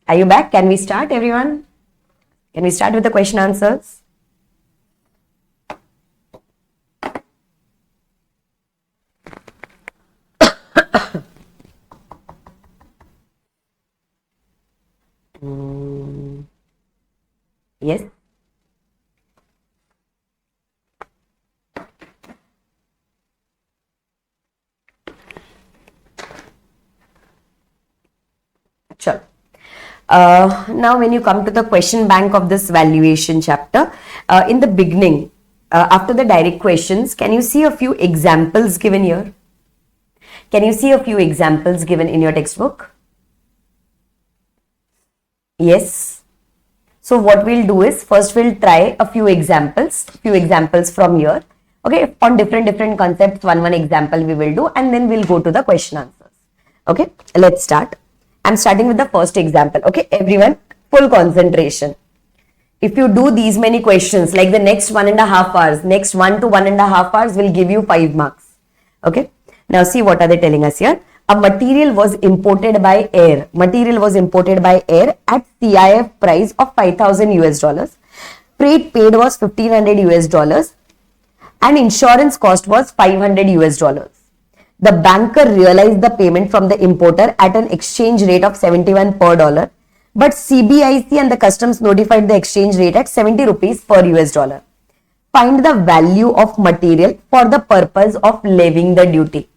Are you back? Can we start, everyone? Can we start with the question answers? Yes. Sure. Now when you come to the question bank of this valuation chapter, in the beginning, after the direct questions, can you see a few examples given here? Can you see a few examples given in your textbook? Yes. So what we'll do is, first we'll try a few examples from here. Okay, on different concepts, one example we will do, and then we'll go to the question answers. Okay, let's start. I'm starting with the first example. Okay, everyone, full concentration. If you do these many questions, like the next 1.5 hours, next 1 to 1.5 hours will give you 5 marks. Okay, now see what are they telling us here. A material was imported by air. Material was imported by air at CIF price of 5,000 US dollars. Freight paid was 1,500 US dollars, and insurance cost was 500 US dollars. The banker realized the payment from the importer at an exchange rate of 71 per dollar, but CBIC and the customs notified the exchange rate at 70 rupees per US dollar. Find the value of material for the purpose of levying the duty.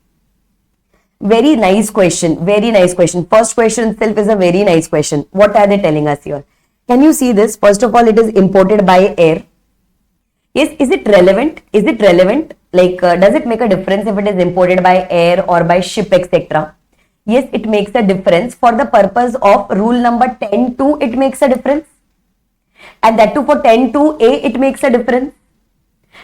Very nice question, very nice question. First question itself is a very nice question. What are they telling us here? Can you see this? First of all, it is imported by air. Yes, is it relevant? Is it relevant? Like, does it make a difference if it is imported by air or by ship, etc.? Yes, it makes a difference. For the purpose of rule number 10.2, it makes a difference. And that too for 10.2a, it makes a difference.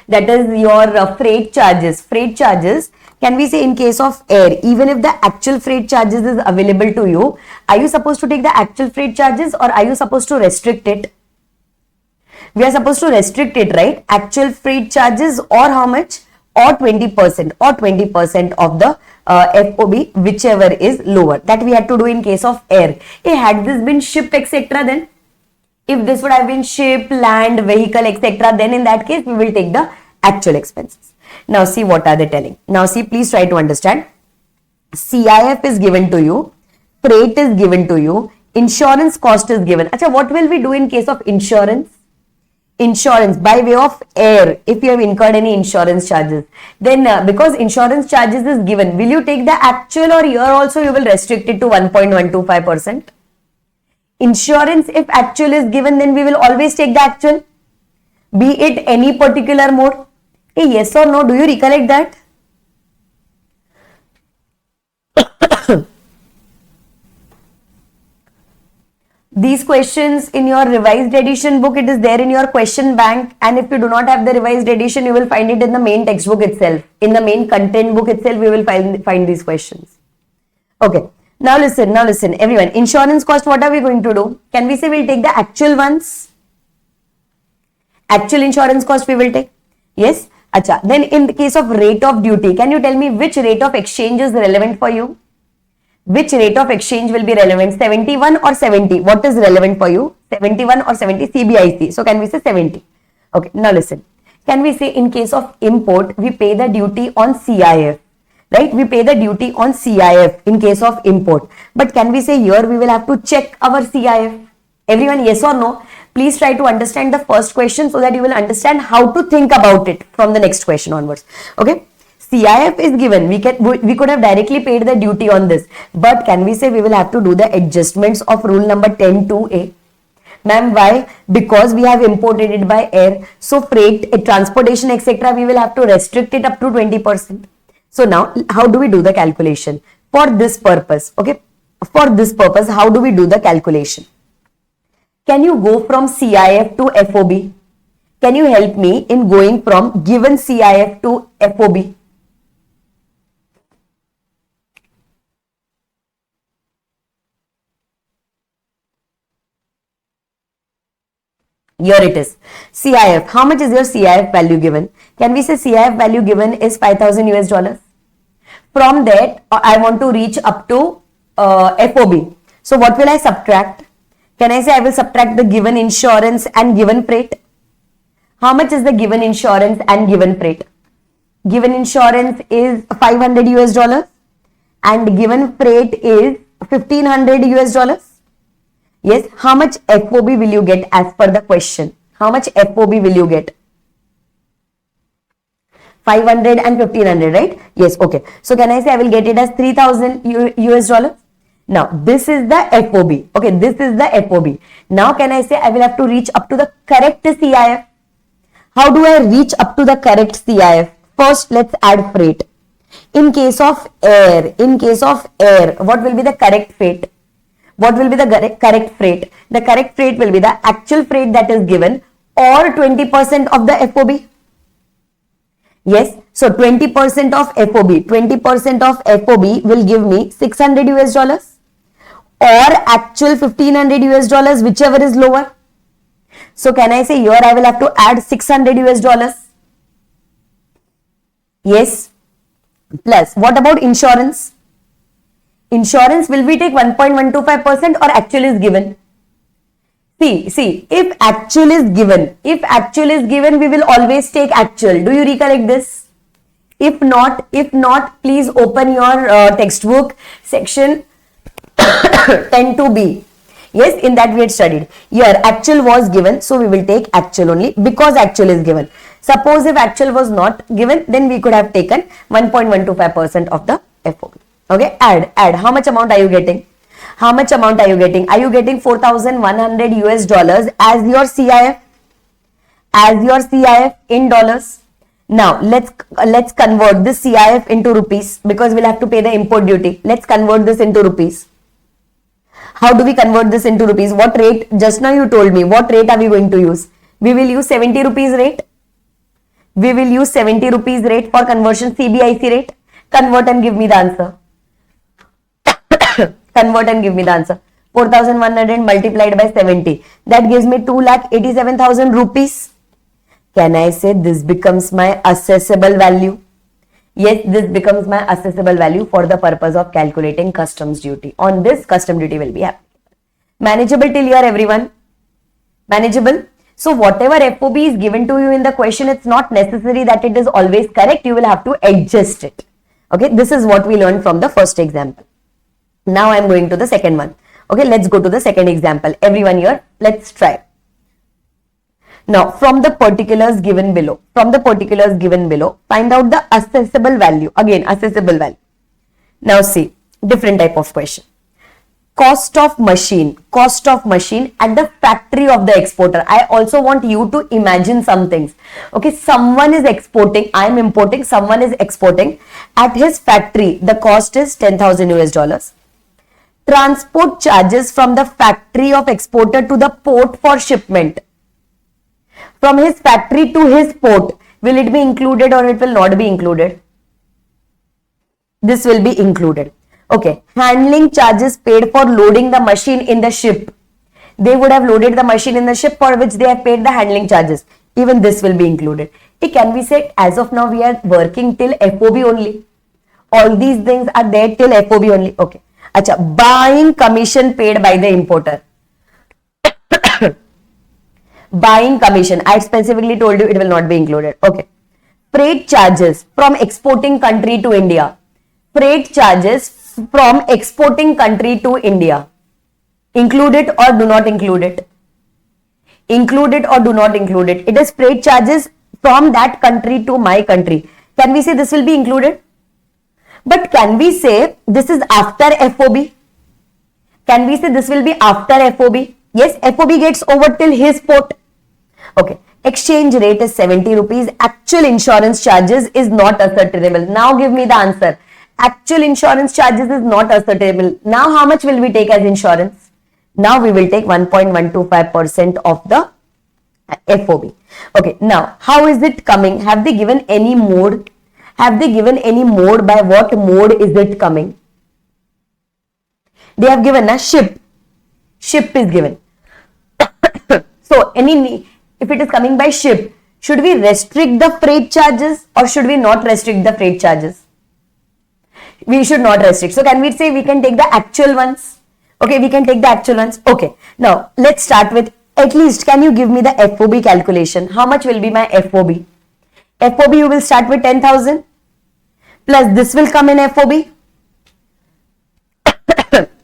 That is your freight charges. Freight charges, can we say in case of air, even if the actual freight charges is available to you, are you supposed to take the actual freight charges or are you supposed to restrict it? We are supposed to restrict it, right? Actual freight charges or how much? Or 20% of the FOB, whichever is lower. That we had to do in case of air. Hey, had this been ship, etc., then if this would have been ship, land, vehicle, etc., then in that case we will take the actual expenses. Now see what are they telling. Now see, please try to understand. CIF is given to you, freight is given to you, insurance cost is given. Achha, what will we do in case of insurance? Insurance by way of air, if you have incurred any insurance charges, then because insurance charges is given, will you take the actual or here also you will restrict it to 1.125%? Insurance, if actual is given, then we will always take the actual, be it any particular mode. Hey, yes or no, do you recollect that? These questions in your revised edition book, it is there in your question bank, and if you do not have the revised edition, you will find it in the main textbook itself. In the main content book itself, you will find these questions. Okay, now listen, everyone. Insurance cost, what are we going to do? Can we say we'll take the actual ones? Actual insurance cost we will take? Yes? Acha. Then in the case of rate of duty, can you tell me which rate of exchange is relevant for you? Which rate of exchange will be relevant? 71 or 70? What is relevant for you? 71 or 70? CBIC. So can we say 70? Okay, now listen. Can we say in case of import, we pay the duty on CIF, right? We pay the duty on CIF in case of import. But can we say here we will have to check our CIF? Everyone, yes or no? Please try to understand the first question so that you will understand how to think about it from the next question onwards. Okay? CIF is given, we could have directly paid the duty on this, but can we say we will have to do the adjustments of rule number 10.2a? Ma'am, why? Because we have imported it by air, so freight, transportation, etc., we will have to restrict it up to 20%. So now, how do we do the calculation? For this purpose, okay, for this purpose, how do we do the calculation? Can you go from CIF to FOB? Can you help me in going from given CIF to FOB? Here it is. CIF. How much is your CIF value given? Can we say CIF value given is 5,000 US dollars? From that, I want to reach up to FOB. So what will I subtract? Can I say I will subtract the given insurance and given freight? How much is the given insurance and given freight? Given insurance is 500 US dollars and given freight is 1500 US dollars. Yes, how much FOB will you get as per the question? How much FOB will you get? 500 and 1500, right? Yes, okay. So can I say I will get it as 3000 US dollars? Now this is the FOB. Okay, this is the FOB. Now can I say I will have to reach up to the correct CIF? How do I reach up to the correct CIF? First, let's add freight. In case of air, what will be the correct freight? What will be the correct freight? The correct freight will be the actual freight that is given or 20% of the FOB. Yes, so 20% of FOB, 20% of FOB will give me 600 US dollars or actual 1500 US dollars, whichever is lower. So can I say here I will have to add 600 US dollars? Yes. Plus, what about insurance? Insurance, will we take 1.125% or actual is given? See, if actual is given, we will always take actual. Do you recollect this? If not, please open your textbook section 10-2B. Yes, in that we had studied. Here, actual was given, so we will take actual only because actual is given. Suppose if actual was not given, then we could have taken 1.125% of the FOB. Okay, add. How much amount are you getting? How much amount are you getting? Are you getting 4,100 US dollars as your CIF? As your CIF in dollars? Now, let's convert this CIF into rupees because we'll have to pay the import duty. Let's convert this into rupees. How do we convert this into rupees? What rate? Just now you told me. What rate are we going to use? We will use 70 rupees rate. We will use 70 rupees rate for conversion, CBIC rate. Convert and give me the answer. Convert and give me the answer. 4,100 multiplied by 70. That gives me 2,87,000 rupees. Can I say this becomes my assessable value? Yes, this becomes my assessable value for the purpose of calculating customs duty. On this, custom duty will be applicable. Manageable till here, everyone? Manageable? So whatever FOB is given to you in the question, it's not necessary that it is always correct. You will have to adjust it. Okay, this is what we learned from the first example. Now I am going to the second one. Okay, let's go to the second example. Everyone here, let's try. Now, from the particulars given below, find out the assessable value. Again, assessable value. Now see, different type of question. Cost of machine at the factory of the exporter. I also want you to imagine some things. Okay, someone is exporting, I am importing, someone is exporting. At his factory, the cost is 10,000 US dollars. Transport charges from the factory of exporter to the port for shipment. From his factory to his port, will it be included or it will not be included? This will be included. Okay, handling charges paid for loading the machine in the ship. They would have loaded the machine in the ship for which they have paid the handling charges. Even this will be included. It can be said as of now we are working till FOB only. All these things are there till FOB only. Okay. Acha, buying commission paid by the importer. Buying commission, I specifically told you it will not be included. Okay. Freight charges from exporting country to India. Freight charges from exporting country to India. Include it or do not include it? Include it or do not include it? It is freight charges from that country to my country. Can we say this will be included? But can we say this is after FOB? Can we say this will be after FOB? Yes, FOB gets over till his port. Okay, exchange rate is 70 rupees. Actual insurance charges is not ascertainable. Now give me the answer. Actual insurance charges is not ascertainable. Now how much will we take as insurance? Now we will take 1.125% of the FOB. Okay, now how is it coming? Have they given any mode? Have they given any mode? By what mode is it coming? They have given a ship. Ship is given. So if it is coming by ship, should we restrict the freight charges or should we not restrict the freight charges? We should not restrict. So can we say we can take the actual ones? Okay, we can take the actual ones. Okay, now let's start with, at least can you give me the FOB calculation? How much will be my FOB? FOB you will start with 10,000 plus this will come in FOB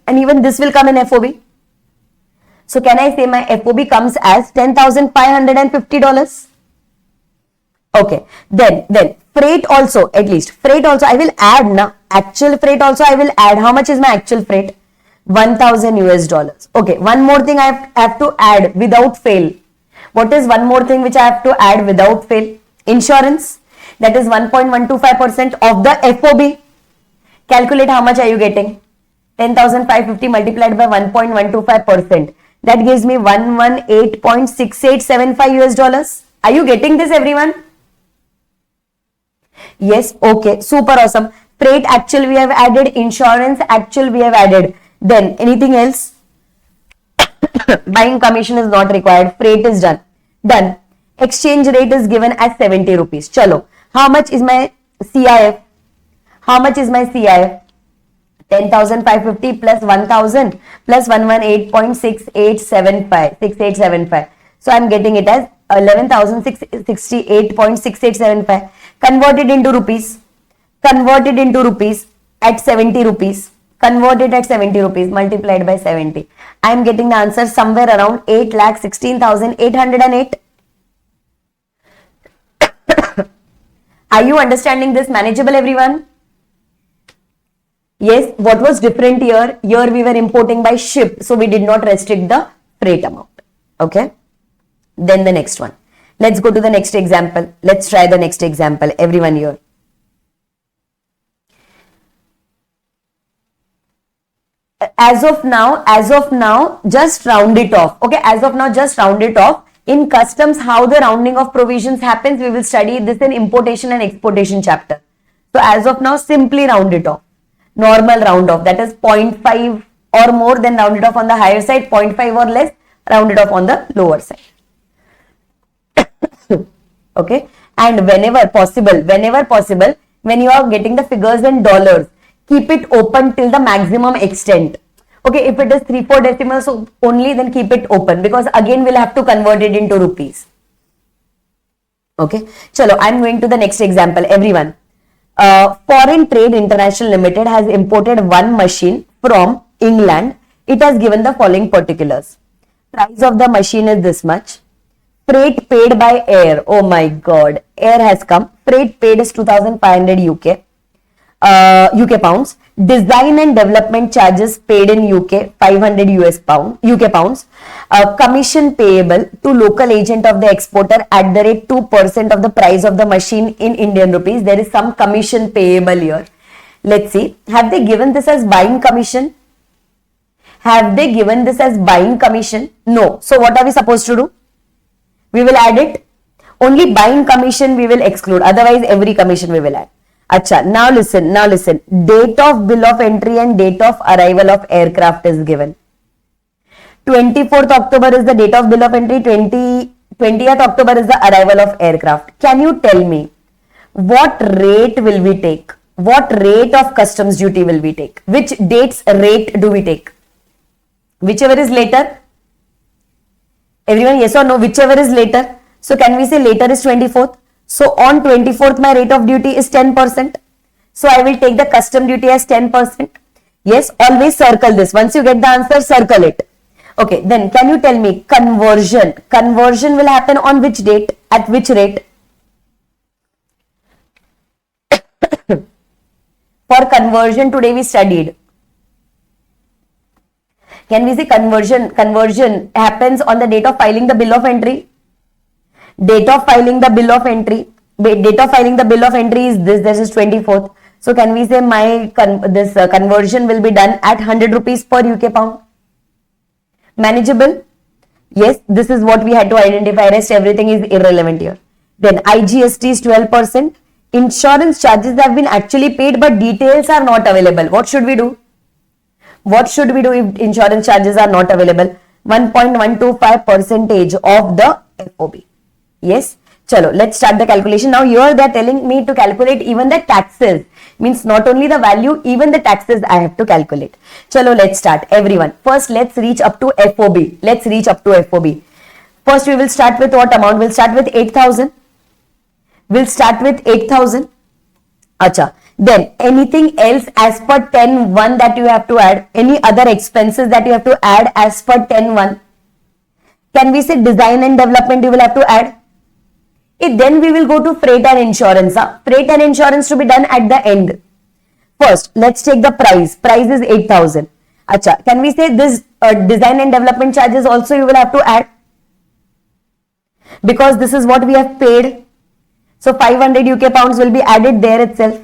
and even this will come in FOB. So can I say my FOB comes as $10,550? Okay, then freight also, at least freight also I will add now. Actual freight also I will add. How much is my actual freight? 1,000 US dollars. Okay, one more thing I have to add without fail. What is one more thing which I have to add without fail? Insurance. That is 1.125% of the FOB. Calculate how much are you getting? 10,550 multiplied by 1.125%. That gives me 118.6875 US dollars. Are you getting this, everyone? Yes, okay, super awesome. Freight actual we have added, insurance actual we have added. Then anything else? Buying commission is not required. Freight is done. Done. Exchange rate is given as 70 rupees. Chalo. How much is my CIF? How much is my CIF? 10,550 plus 1,000 plus 118.6875. So I am getting it as 11,668.6875. Converted into rupees. Converted into rupees at 70 rupees. Converted at 70 rupees multiplied by 70. I am getting the answer somewhere around 8,16,808. Are you understanding this? Manageable, everyone? Yes. What was different here? Here we were importing by ship, so we did not restrict the freight amount. Okay. Then the next one. Let's go to the next example. Let's try the next example. Everyone here. As of now, just round it off. Okay. As of now, just round it off. In customs, how the rounding of provisions happens, we will study this in importation and exportation chapter. So as of now, simply round it off. Normal round off, that is 0.5 or more, then round it off on the higher side, 0.5 or less, round it off on the lower side. Okay, and whenever possible, when you are getting the figures in dollars, keep it open till the maximum extent. Okay, if it is 3-4 decimals only, then keep it open, because again we'll have to convert it into rupees. Okay, chalo, I'm going to the next example, everyone. Foreign Trade International Limited has imported one machine from England. It has given the following particulars. Price of the machine is this much. Freight paid by air. Oh my god. Air has come. Freight paid is 2,500 UK pounds. Design and development charges paid in UK 500 UK pounds. Commission payable to local agent of the exporter at the rate 2% of the price of the machine in Indian rupees. There is some commission payable here. Let's see. Have they given this as buying commission? Have they given this as buying commission? No. So what are we supposed to do? We will add it. Only buying commission we will exclude. Otherwise every commission we will add. Acha, now listen. Date of bill of entry and date of arrival of aircraft is given. 24th October is the date of bill of entry. 20th October is the arrival of aircraft. Can you tell me what rate will we take? What rate of customs duty will we take? Which date's rate do we take? Whichever is later. Everyone, yes or no? Whichever is later. So can we say later is 24th? So on 24th, my rate of duty is 10%. So I will take the custom duty as 10%. Yes, always circle this. Once you get the answer, circle it. Okay, then can you tell me conversion? Conversion will happen on which date? At which rate? For conversion, today we studied. Can we say conversion? Conversion happens on the date of filing the bill of entry. Date of filing the bill of entry. Date of filing the bill of entry is this. This is 24th. So can we say my conversion will be done at 100 rupees per UK pound? Manageable? Yes, this is what we had to identify. Rest everything is irrelevant here. Then IGST is 12%. Insurance charges have been actually paid, but details are not available. What should we do? What should we do if insurance charges are not available? 1.125% of the FOB. Yes. Chalo, let's start the calculation. Now here they are telling me to calculate even the taxes. Means not only the value, even the taxes I have to calculate. Chalo, let's start. Everyone. First, let's reach up to FOB. Let's reach up to FOB. First, we will start with what amount? We'll start with 8,000. We'll start with 8,000. Acha. Then anything else as per 10.1 that you have to add, any other expenses that you have to add as per 10.1. Can we say design and development you will have to add? Then we will go to freight and insurance. Freight and insurance to be done at the end. First, let's take the price. Price is 8,000. Acha. Can we say this design and development charges also you will have to add? Because this is what we have paid. So 500 UK pounds will be added there itself.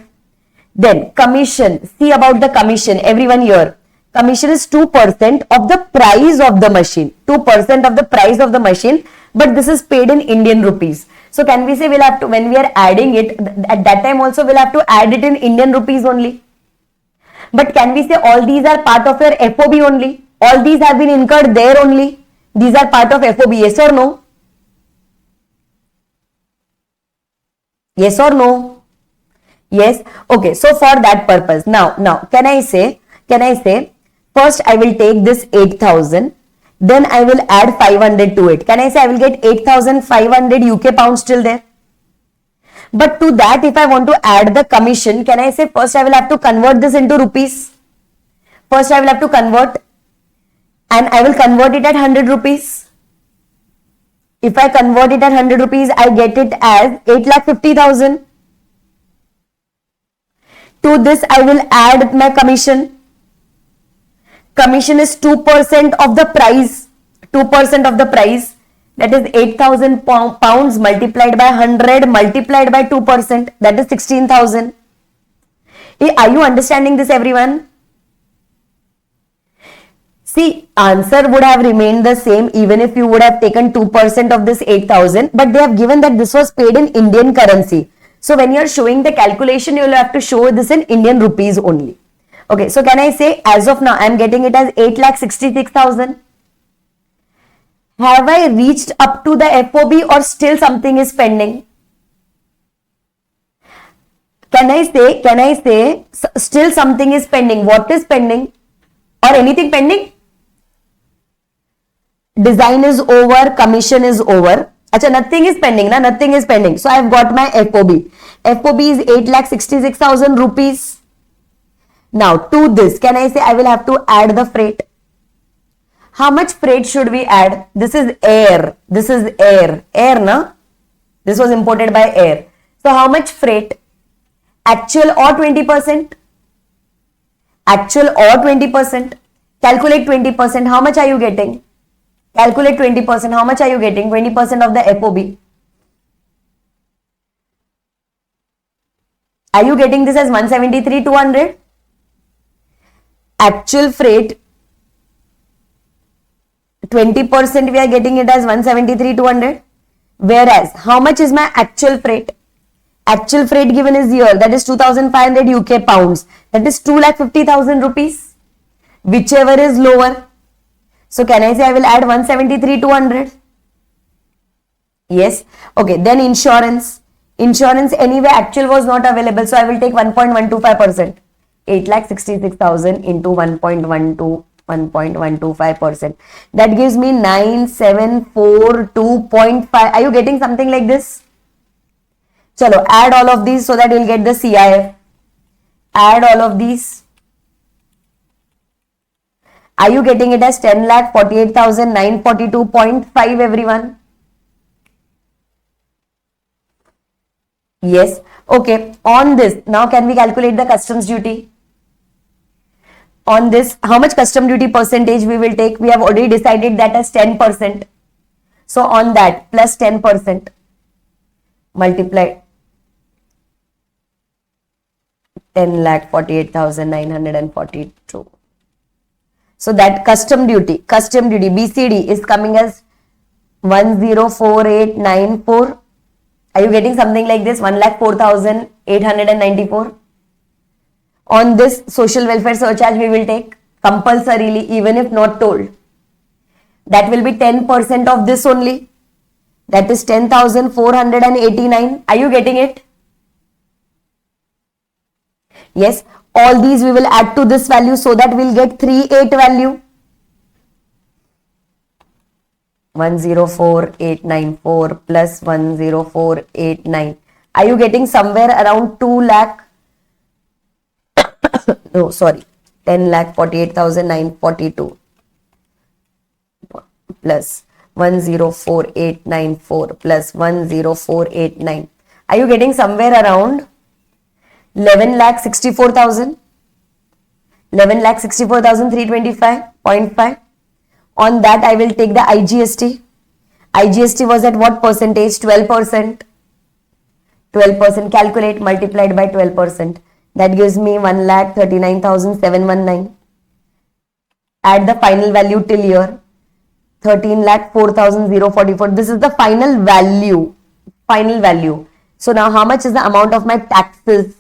Then commission, see about the commission, everyone here. Commission is 2% of the price of the machine. 2% of the price of the machine, but this is paid in Indian rupees. So can we say we'll have to, when we are adding it, at that time also we'll have to add it in Indian rupees only. But can we say all these are part of your FOB only? All these have been incurred there only. These are part of FOB, yes or no? Yes or no? Yes. Okay. So for that purpose, now, can I say, first I will take this 8,000, then I will add 500 to it. Can I say I will get 8,500 UK pounds still there? But to that, if I want to add the commission, can I say first I will have to convert this into rupees? First I will have to convert, and I will convert it at 100 rupees. If I convert it at 100 rupees, I get it as 8,50,000. To this, I will add my commission. Commission is 2% of the price. 2% of the price. That is 8,000 pounds multiplied by 100 multiplied by 2%. That is 16,000. Are you understanding this, everyone? See, answer would have remained the same even if you would have taken 2% of this 8,000. But they have given that this was paid in Indian currency. So when you are showing the calculation, you will have to show this in Indian rupees only. Okay, so can I say as of now, I am getting it as 8,66,000. Have I reached up to the FOB or still something is pending? Can I say still something is pending? What is pending? Or anything pending? Design is over, commission is over. Achha, nothing is pending, na? Nothing is pending. So I have got my FOB. FOB is 8,66,000 rupees. Now to this, can I say I will have to add the freight? How much freight should we add? This is air. This is air. Air, na? This was imported by air. So how much freight? Actual or 20%? Actual or 20%? Calculate 20%. How much are you getting? Calculate 20%. How much are you getting? 20% of the FOB. Are you getting this as 173,200? Actual freight, 20% we are getting it as 173,200. Whereas, how much is my actual freight? Actual freight given is here. That is 2,500 UK pounds. That is 2,50,000 rupees. Whichever is lower. So can I say I will add 173,200? Yes. Okay. Then insurance. Insurance anyway actual was not available. So I will take 1.125%. 8,66,000 into 1.125%. That gives me 9,742.5. Are you getting something like this? Chalo, add all of these so that you'll get the CIF. Add all of these. Are you getting it as 10,48,942.5, everyone? Yes. Okay. On this, now can we calculate the customs duty? On this, how much custom duty percentage we will take? We have already decided that as 10%. So on that, plus 10%. Multiply 10,48,942. So that custom duty BCD is coming as 104894. Are you getting something like this? 1,04,894. On this social welfare surcharge we will take compulsorily, even if not told. That will be 10% of this only. That is 10,489. Are you getting it? Yes, all these we will add to this value so that we'll get 38 value. 104894 plus 10489. Are you getting somewhere around 2 lakh? No, sorry, 10,48,942 plus 104894 plus 10489. Are you getting somewhere around 11,64,000? 11,64,325.5. On that, I will take the IGST. IGST was at what percentage? 12%. 12%. Calculate, multiplied by 12%. That gives me 1,39,719. Add the final value till here. 13,04,044. This is the final value. Final value. So now how much is the amount of my taxes?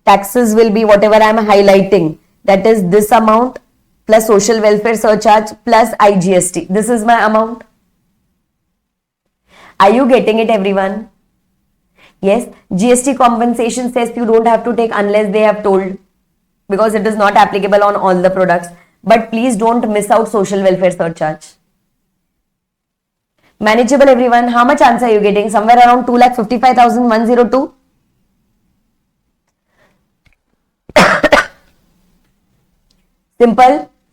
Taxes will be whatever I am highlighting. That is this amount plus social welfare surcharge plus IGST. This is my amount. Are you getting it, everyone? Yes, GST compensation says you don't have to take unless they have told, because it is not applicable on all the products. But please don't miss out social welfare surcharge. Manageable, everyone. How much answer are you getting? Somewhere around 2,55,102.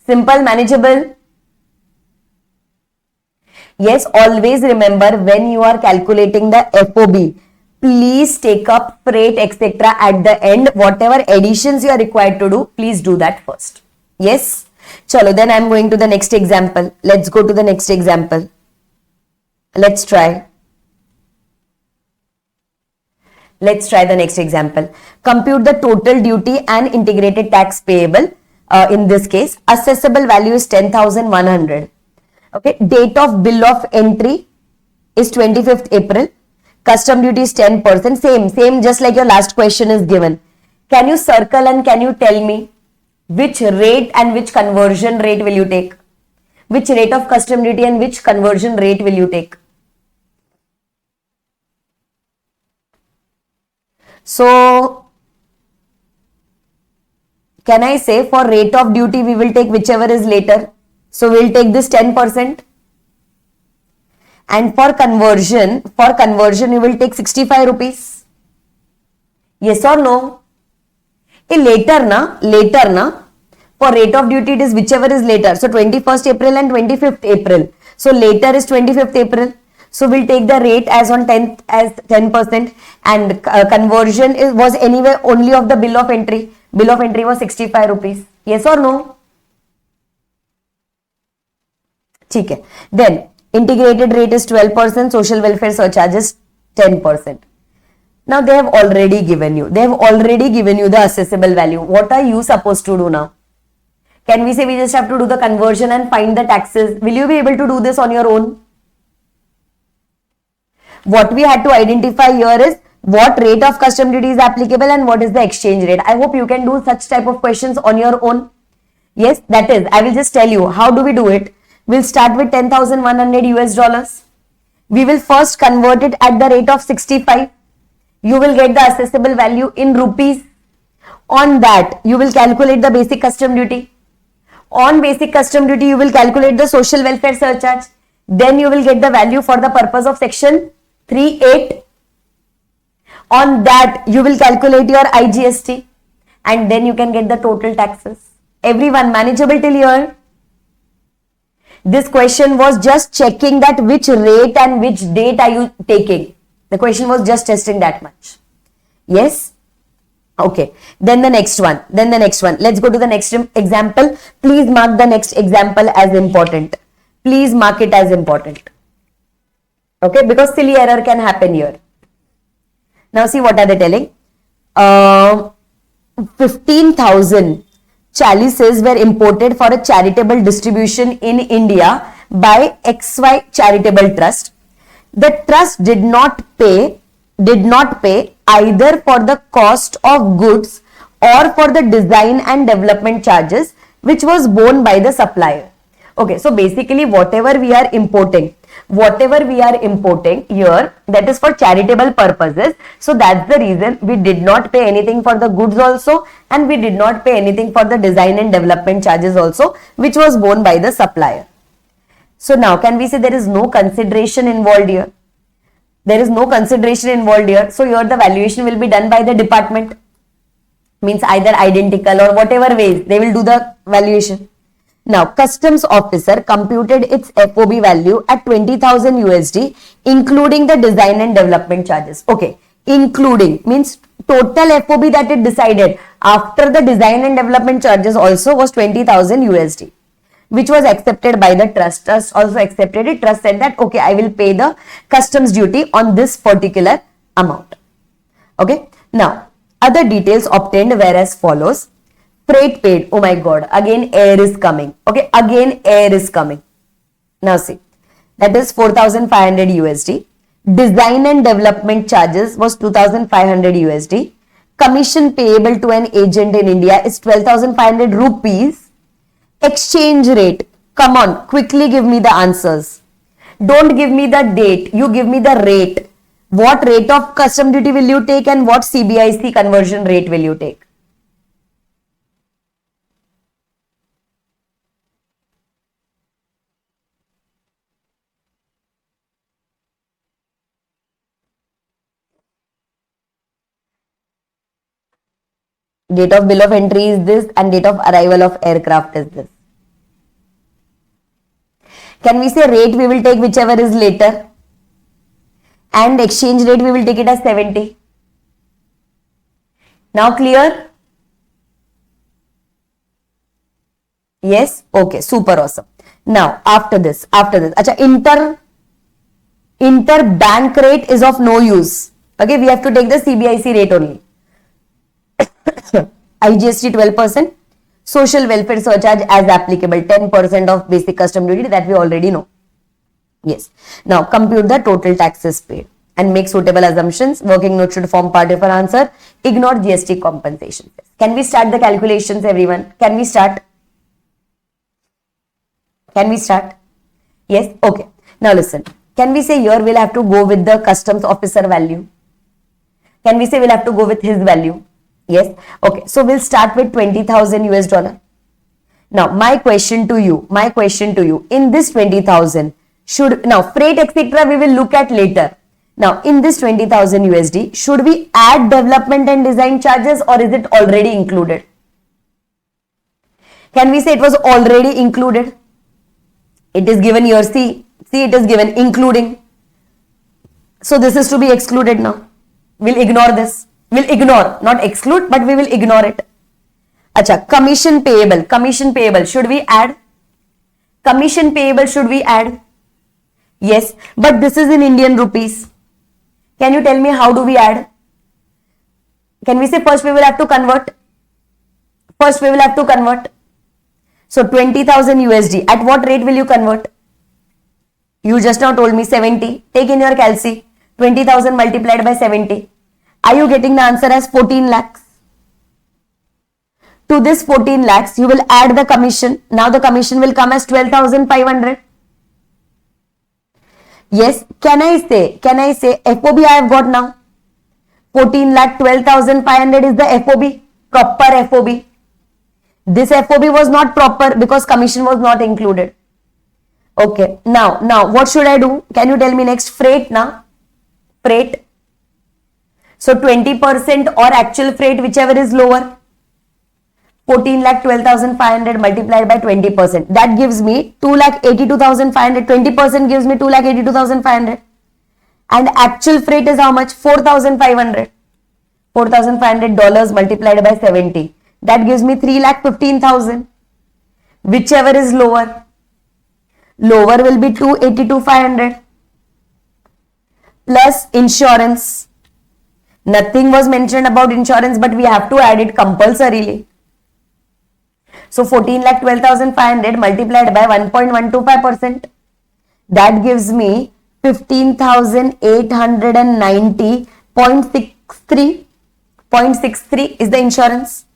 Simple, manageable. Yes, always remember when you are calculating the FOB, please take up freight, etc. at the end. Whatever additions you are required to do, please do that first. Yes. Chalo, then I am going to the next example. Let's go to the next example. Let's try. Let's try the next example. Compute the total duty and integrated tax payable. In this case, assessable value is 10,100. Okay, date of bill of entry is 25th April. Custom duty is 10%. Same, just like your last question is given. Can you circle and can you tell me which rate and which conversion rate will you take? Which rate of custom duty and which conversion rate will you take? So, can I say for rate of duty we will take whichever is later? So we'll take this 10%. And for conversion you will take 65 rupees. Yes or no? Later na. For rate of duty it is whichever is later. So 21st April and 25th April. So later is 25th April. So we'll take the rate as on 10th as 10%, and conversion was anyway only of the bill of entry. Bill of entry was 65 rupees. Yes or no? Okay. Then integrated rate is 12%, social welfare surcharge is 10%. Now they have already given you the assessable value. What are you supposed to do now? Can we say we just have to do the conversion and find the taxes? Will you be able to do this on your own? What we had to identify here is what rate of custom duty is applicable and what is the exchange rate. I hope you can do such type of questions on your own. Yes, that is, I will just tell you how do we do it. We'll start with 10,100 US dollars. We will first convert it at the rate of 65. You will get the assessable value in rupees. On that, you will calculate the basic custom duty. On basic custom duty, you will calculate the social welfare surcharge. Then you will get the value for the purpose of section 3(8). On that, you will calculate your IGST, and then you can get the total taxes. Everyone, manageable till here? This question was just checking that which rate and which date are you taking. The question was just testing that much. Yes? Okay. Then the next one. Let's go to the next example. Please mark the next example as important. Please mark it as important. Okay, because silly error can happen here. Now see what are they telling. 15,000 chalices were imported for a charitable distribution in India by XY Charitable Trust. The trust did not pay either for the cost of goods or for the design and development charges which was borne by the supplier. Okay, so basically whatever we are importing, whatever we are importing here, that is for charitable purposes. So that's the reason we did not pay anything for the goods also, and we did not pay anything for the design and development charges also, which was borne by the supplier. So now can we say there is no consideration involved here? There is no consideration involved here. So here the valuation will be done by the department. Means either identical or whatever ways they will do the valuation. Now customs officer computed its FOB value at 20,000 USD including the design and development charges. Okay, including means total FOB that it decided after the design and development charges also was 20,000 USD, which was accepted by the trust. Trust also accepted it. Trust said that okay, I will pay the customs duty on this particular amount. Okay, now other details obtained were as follows. Freight paid. Oh my god, again air is coming. Okay, again air is coming. Now see, that is 4,500 USD. Design and development charges was 2,500 USD. Commission payable to an agent in India is 12,500 rupees. Exchange rate. Come on, quickly give me the answers. Don't give me the date. You give me the rate. What rate of custom duty will you take and what CBIC conversion rate will you take? Date of bill of entry is this and date of arrival of aircraft is this. Can we say rate we will take whichever is later? And exchange rate we will take it as 70. Now clear? Yes? Okay, super awesome. Now after this, acha, interbank rate is of no use. Okay, we have to take the CBIC rate only. IGST 12%, social welfare surcharge as applicable 10% of basic custom duty that we already know. Yes. Now compute the total taxes paid and make suitable assumptions. Working note should form part of our answer. Ignore GST compensation. Can we start the calculations, everyone? Can we start? Can we start? Yes. Okay. Now listen. Can we say here we'll have to go with the customs officer value? Can we say we'll have to go with his value? Yes. Okay. So we'll start with 20,000 US dollar. Now my question to you, in this 20,000 should, now freight etc. we will look at later. Now in this 20,000 USD, should we add development and design charges or is it already included? Can we say it was already included? It is given here, see it is given including. So this is to be excluded now. We'll ignore this. We'll ignore, not exclude, but we will ignore it. Acha, commission payable, should we add? Commission payable, should we add? Yes, but this is in Indian rupees. Can you tell me how do we add? Can we say first we will have to convert? So 20,000 USD, at what rate will you convert? You just now told me 70. Take in your calci, 20,000 multiplied by 70. Are you getting the answer as 14 lakhs? To this 14 lakhs, you will add the commission. Now the commission will come as 12,500. Yes, can I say FOB I have got now? 14 lakh 12,500 is the FOB, proper FOB. This FOB was not proper because commission was not included. Okay, now what should I do? Can you tell me next? Freight now. Freight. So 20% or actual freight, whichever is lower. 14 lakh 12,500 multiplied by 20%. That gives me 2 lakh 82,500. 20% gives me 2 lakh 82,500. And actual freight is how much? 4,500. $4,500 multiplied by 70. That gives me 3 lakh 15,000. Whichever is lower. Lower will be 282,500. Plus insurance. Nothing was mentioned about insurance, but we have to add it compulsorily. So 14 lakh 12,500 multiplied by 1.125%. That gives me 15,890.63. 0.63 is the insurance.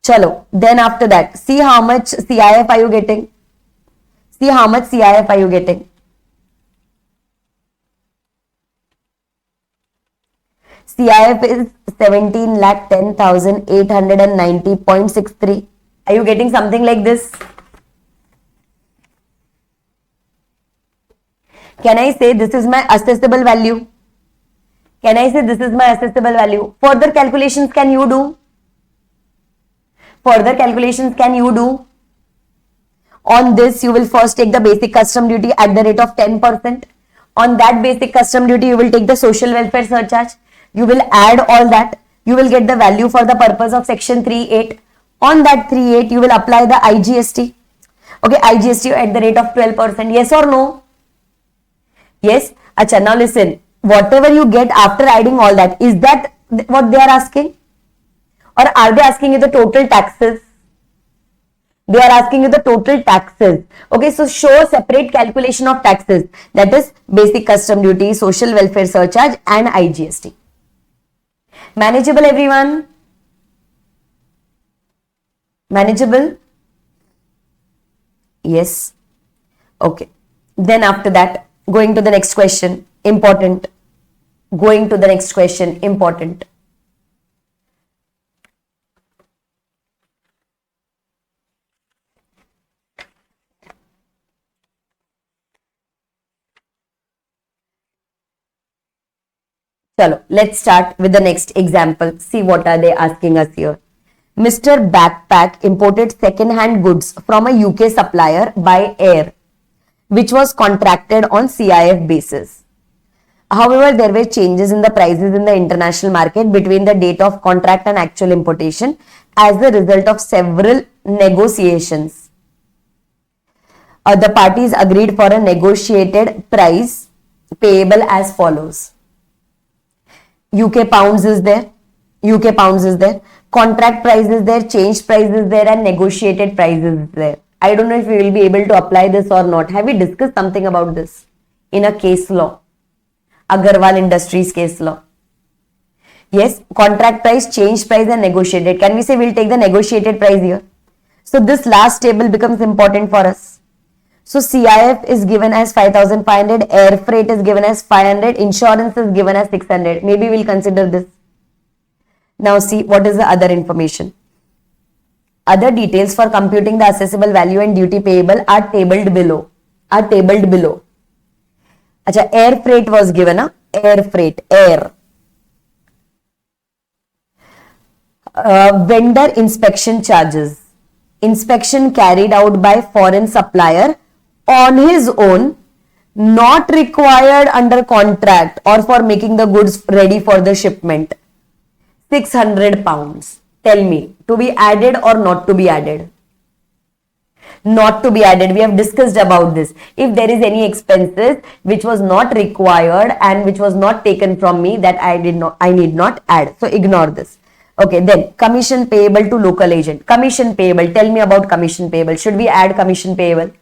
Chalo. Then after that, see how much CIF are you getting? See how much CIF are you getting? CIF is 17,10,890.63. Are you getting something like this? Can I say this is my assessable value? Can I say this is my assessable value? Further calculations can you do? Further calculations can you do? On this, you will first take the basic custom duty at the rate of 10%. On that basic custom duty, you will take the social welfare surcharge. You will add all that. You will get the value for the purpose of section 3(8). On that 3(8), you will apply the IGST. Okay, IGST at the rate of 12%. Yes or no? Yes. Acha, now listen. Whatever you get after adding all that, is that what they are asking? Or are they asking you the total taxes? They are asking you the total taxes. Okay, so show separate calculation of taxes. That is basic custom duty, social welfare surcharge and IGST. Manageable, everyone? Manageable? Yes. Okay. Then after that, going to the next question. Important. Going to the next question. Important. Chalo, let's start with the next example. See what are they asking us here. Mr. Backpack imported second-hand goods from a UK supplier by air, which was contracted on CIF basis. However, there were changes in the prices in the international market between the date of contract and actual importation as a result of several negotiations. The parties agreed for a negotiated price payable as follows. UK pounds is there. UK pounds is there. Contract price is there. Change price is there. And negotiated price is there. I don't know if we will be able to apply this or not. Have we discussed something about this in a case law? Agarwal Industries case law. Yes, contract price, change price and negotiated. Can we say we'll take the negotiated price here? So this last table becomes important for us. So CIF is given as 5,500, air freight is given as 500, insurance is given as 600. Maybe we'll consider this. Now see what is the other information. Other details for computing the assessable value and duty payable are tabled below. Acha, air freight was given, air freight, air. Vendor inspection charges. Inspection carried out by foreign supplier on his own, not required under contract or for making the goods ready for the shipment. 600 pounds. Tell me, to be added or not to be added? Not to be added. We have discussed about this. If there is any expenses which was not required and which was not taken from me, that I need not add. So ignore this. Okay, then commission payable to local agent. Commission payable. Tell me about commission payable. Should we add commission payable?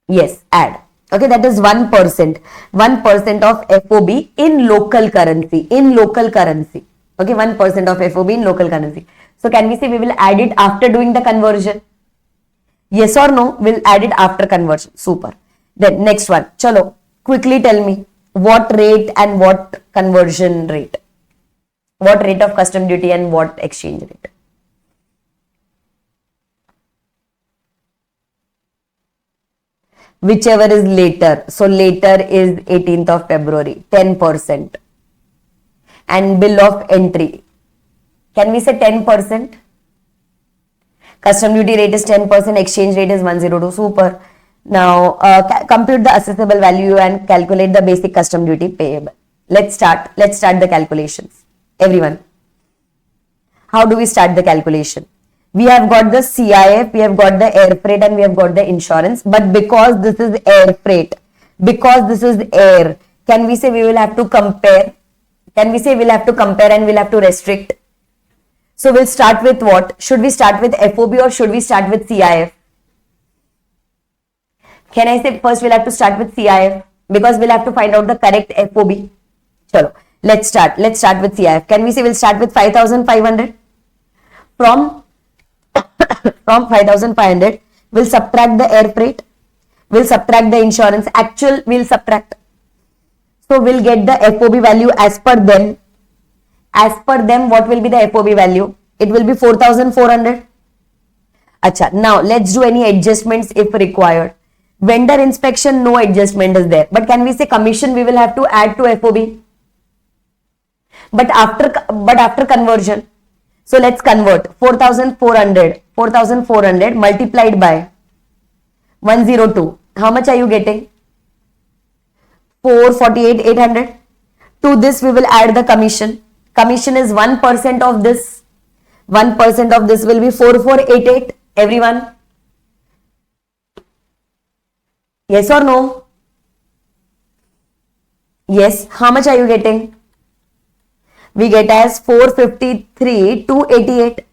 Yes, add. Okay, that is 1%. 1% of FOB in local currency. In local currency. Okay, 1% of FOB in local currency. So can we say we will add it after doing the conversion? Yes or no? We'll add it after conversion. Super. Then next one. Chalo, quickly tell me what rate and what conversion rate. What rate of custom duty and what exchange rate? Whichever is later. So later is 18th of February, 10%. And bill of entry. Can we say 10%? Custom duty rate is 10%, exchange rate is 102. Super. Now compute the assessable value and calculate the basic custom duty payable. Let's start the calculations. Everyone. How do we start the calculation? We have got the CIF, we have got the air freight and we have got the insurance. But because this is air freight, because this is air, can we say we will have to compare? Can we say we'll have to compare and we'll have to restrict? So we'll start with what? Should we start with FOB or should we start with CIF? Can I say first we'll have to start with CIF because we'll have to find out the correct FOB. Chalo, let's start with CIF. Can we say we'll start with 5,500? From 5,500, We'll subtract the air freight. We'll subtract the insurance. Actual we'll subtract. So we'll get the FOB value as per them. As per them, what will be the FOB value? It will be 4,400. Acha, now let's do any adjustments if required. Vendor inspection, no adjustment is there. But can we say commission we will have to add to FOB? But after conversion. So let's convert 4,400 multiplied by 102. How much are you getting? 448,800. To this we will add the commission. Commission is 1% of this. 1% of this will be 4488. Everyone? Yes or no? Yes. How much are you getting? We get as 453,288.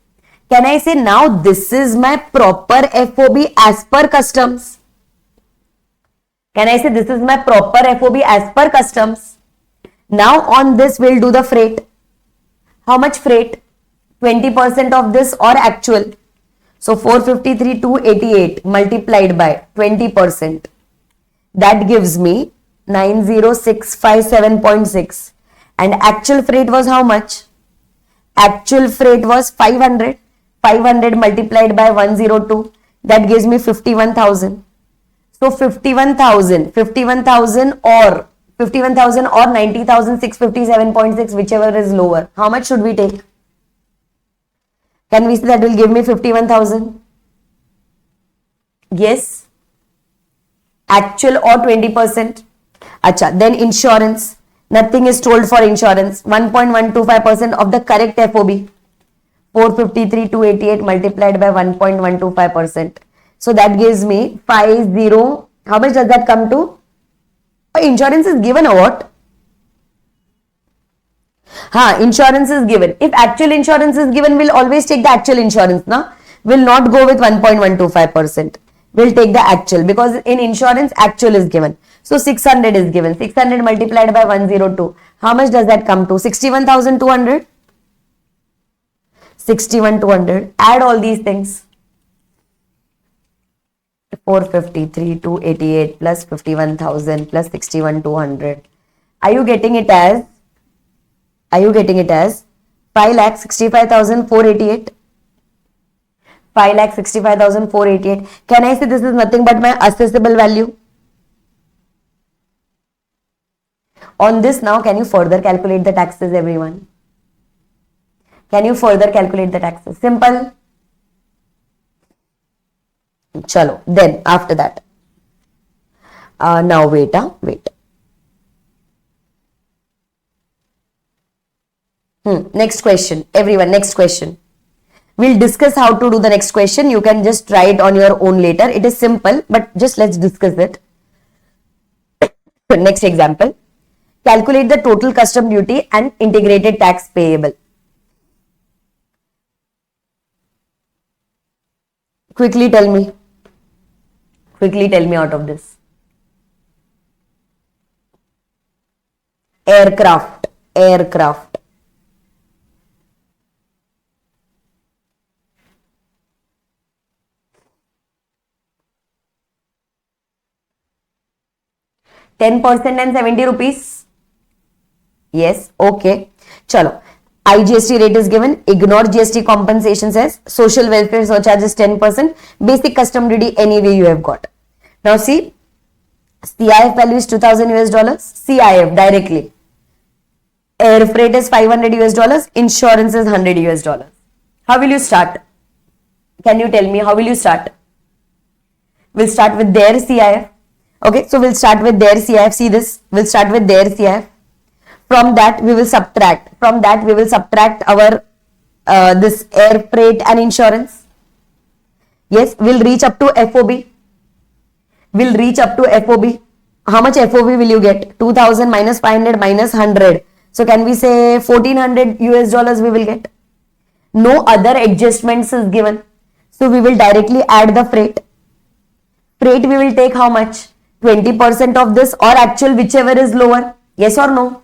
Can I say now this is my proper FOB as per customs? Can I say this is my proper FOB as per customs? Now on this we'll do the freight. How much freight? 20% of this or actual. So 453,288 multiplied by 20%. That gives me 90657.6. And actual freight was how much? Actual freight was 500. 500 multiplied by 102. That gives me 51,000. So 51,000 or 90,657.6, whichever is lower. How much should we take? Can we say that will give me 51,000? Yes. Actual or 20%. Acha, then insurance. Nothing is told for insurance. 1.125% of the correct FOB. 453,288 multiplied by 1.125%. So that gives me 50. How much does that come to? Insurance is given or what? Insurance is given. If actual insurance is given, we'll always take the actual insurance. We'll not go with 1.125%. We'll take the actual because in insurance, actual is given. So 600 is given. 600 multiplied by 102. How much does that come to? 61,200? 61,200. Add all these things. 453,288 plus 51,000 plus 61,200. Are you getting it as 5,65,488? 5,65,488. Can I say this is nothing but my assessable value? On this now, can you further calculate the taxes, everyone? Can you further calculate the taxes? Simple. Chalo. Then after that. Now wait. Next question. Everyone, next question. We'll discuss how to do the next question. You can just try it on your own later. It is simple, but just let's discuss it. Next example. Calculate the total custom duty and integrated tax payable. Quickly tell me out of this. Aircraft. 10% and 70 rupees. Yes, okay. Chalo. IGST rate is given. Ignore GST compensation says. Social welfare surcharge is 10%. Basic custom duty anyway you have got. Now see. CIF value is 2,000 US dollars. CIF directly. Air freight is 500 US dollars. Insurance is 100 US dollars. How will you start? Can you tell me how will you start? We'll start with their CIF. Okay, so we'll start with their CIF. See this. We'll start with their CIF. From that we will subtract. Our this air freight and insurance. Yes, we'll reach up to FOB. How much FOB will you get? 2,000 minus 500 minus 100. So can we say 1,400 US dollars we will get? No other adjustments is given. So we will directly add the freight. Freight we will take how much? 20% of this or actual, whichever is lower. Yes or no?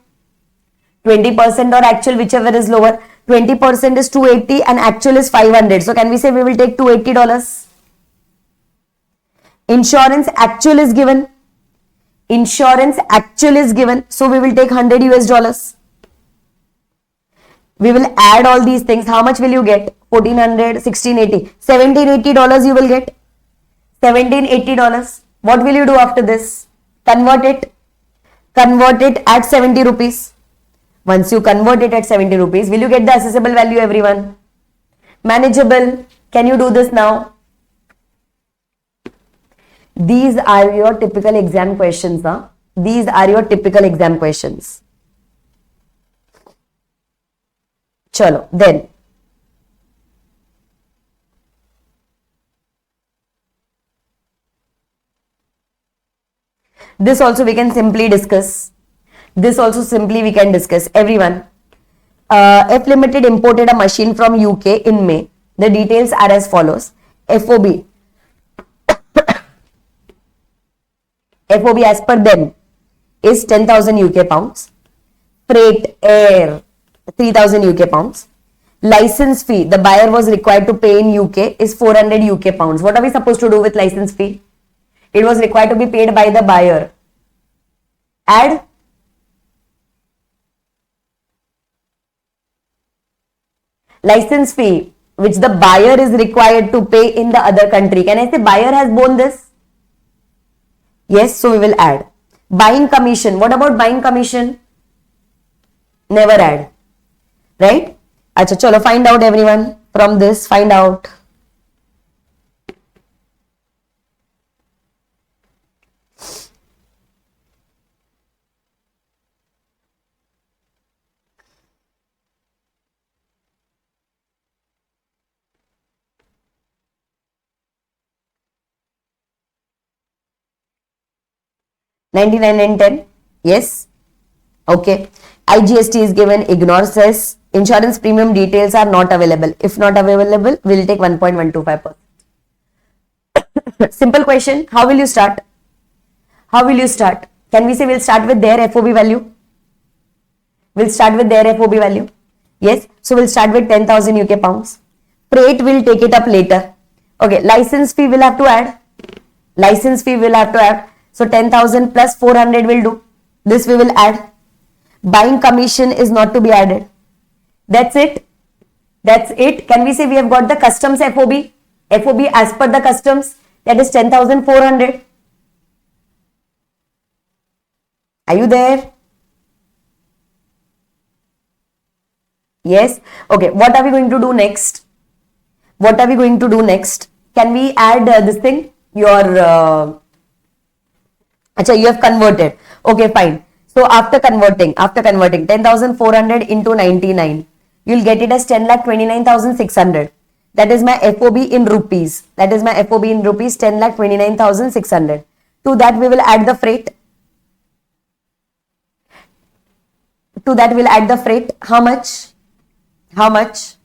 20% or actual, whichever is lower. 20% is 280 and actual is 500. So can we say we will take $280? Insurance actual is given. Insurance actual is given. So we will take 100 US dollars. We will add all these things. How much will you get? 1400, 1680, $1780 you will get. $1780. What will you do after this? Convert it. Convert it at 70 rupees. Once you convert it at 70 rupees, will you get the assessable value, everyone? Manageable. Can you do this now? These are your typical exam questions. These are your typical exam questions. Chalo, then. This also we can simply discuss. This also simply we can discuss. Everyone. F Limited imported a machine from UK in May. The details are as follows. FOB. FOB as per them is 10,000 UK pounds. Freight, air, 3,000 UK pounds. License fee, the buyer was required to pay in UK is 400 UK pounds. What are we supposed to do with license fee? It was required to be paid by the buyer. Add. License fee, which the buyer is required to pay in the other country. Can I say buyer has borne this? Yes, so we will add. Buying commission. What about buying commission? Never add. Right? Acha, chalo, find out everyone from this. Find out. $99 and 10. Yes. Okay. IGST is given. Ignore cess. Insurance premium details are not available. If not available, we'll take 1.125%. Simple question. How will you start? How will you start? Can we say we'll start with their FOB value? We'll start with their FOB value. Yes. So we'll start with 10,000 UK pounds. Freight will take it up later. Okay. License fee will have to add. License fee will have to add. So 10,000 plus 400 will do. This we will add. Buying commission is not to be added. That's it. That's it. Can we say we have got the customs FOB? FOB as per the customs, that is 10,400. Are you there? Yes. Okay. What are we going to do next? What are we going to do next? Can we add this thing? Your... Achha, you have converted. Okay, fine. So after converting 10,400 into 99, you'll get it as 10,29,600. That is my FOB in rupees. That is my FOB in rupees, 10,29,600. To that we will add the freight. To that we'll add the freight. How much? How much?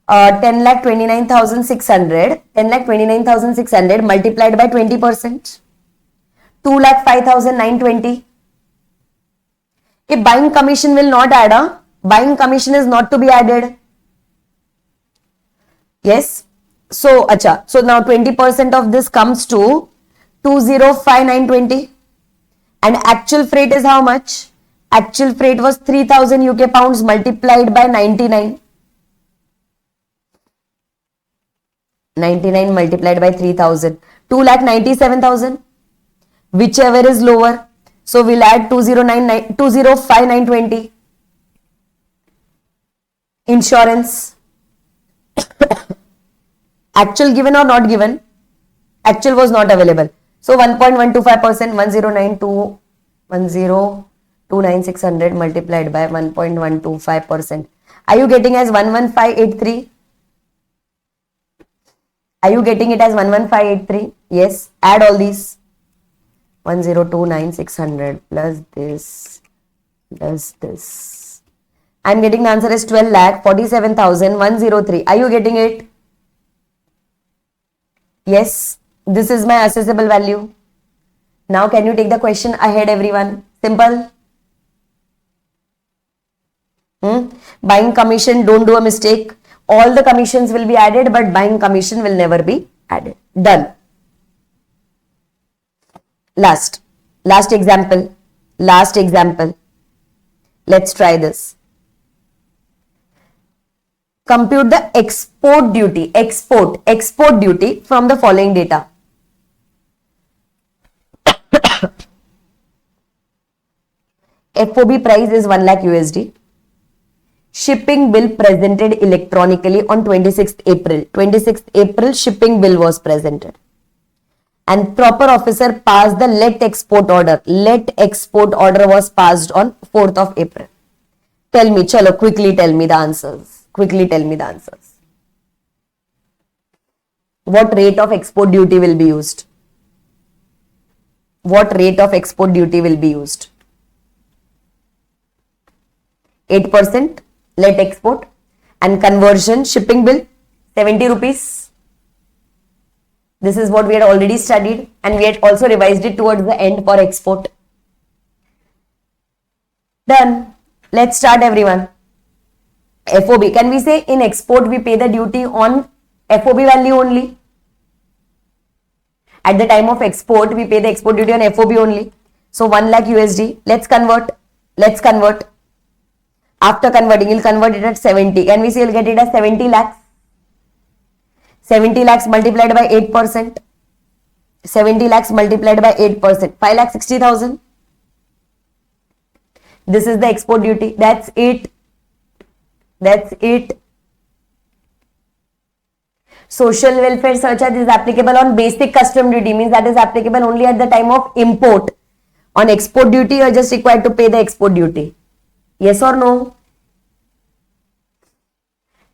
10,29,600. 10,29,600 multiplied by 20%. 2,05,920. If buying commission will not add, buying commission is not to be added. Yes. So, acha. So now 20% of this comes to 205,920. And actual freight is how much? Actual freight was 3,000 UK pounds multiplied by 99. 99 multiplied by 3,000. 2,97,000. Whichever is lower. So we'll add 205,920. Insurance. Actual given or not given? Actual was not available. So 1.125%, 1,029,600 multiplied by 1.125%. Are you getting as 11583? Are you getting it as 11583? Yes. Add all these. 1,029,600 plus this. I'm getting the answer is 12,47,103. Are you getting it? Yes. This is my assessable value. Now can you take the question ahead, everyone? Simple. Buying commission, don't do a mistake. All the commissions will be added, but buying commission will never be added. Done. Last example. Let's try this. Compute the export duty from the following data. FOB price is 1 lakh USD. Shipping bill presented electronically on 26th April. 26th April shipping bill was presented. And proper officer passed the let export order. Let export order was passed on 4th of April. Tell me, chalo, quickly tell me the answers. What rate of export duty will be used? 8% let export, and conversion shipping bill 70 rupees. This is what we had already studied, and we had also revised it towards the end for export. Done. Let's start, everyone. FOB. Can we say in export we pay the duty on FOB value only? At the time of export, we pay the export duty on FOB only. So 1 lakh USD. Let's convert. After converting, you'll convert it at 70. Can we say you'll get it as 70 lakhs? 70 lakhs multiplied by 8%. 70 lakhs multiplied by 8%. 5,60,000. This is the export duty. That's it. Social welfare surcharge is applicable on basic custom duty, means that is applicable only at the time of import. On export duty, you are just required to pay the export duty. Yes or no?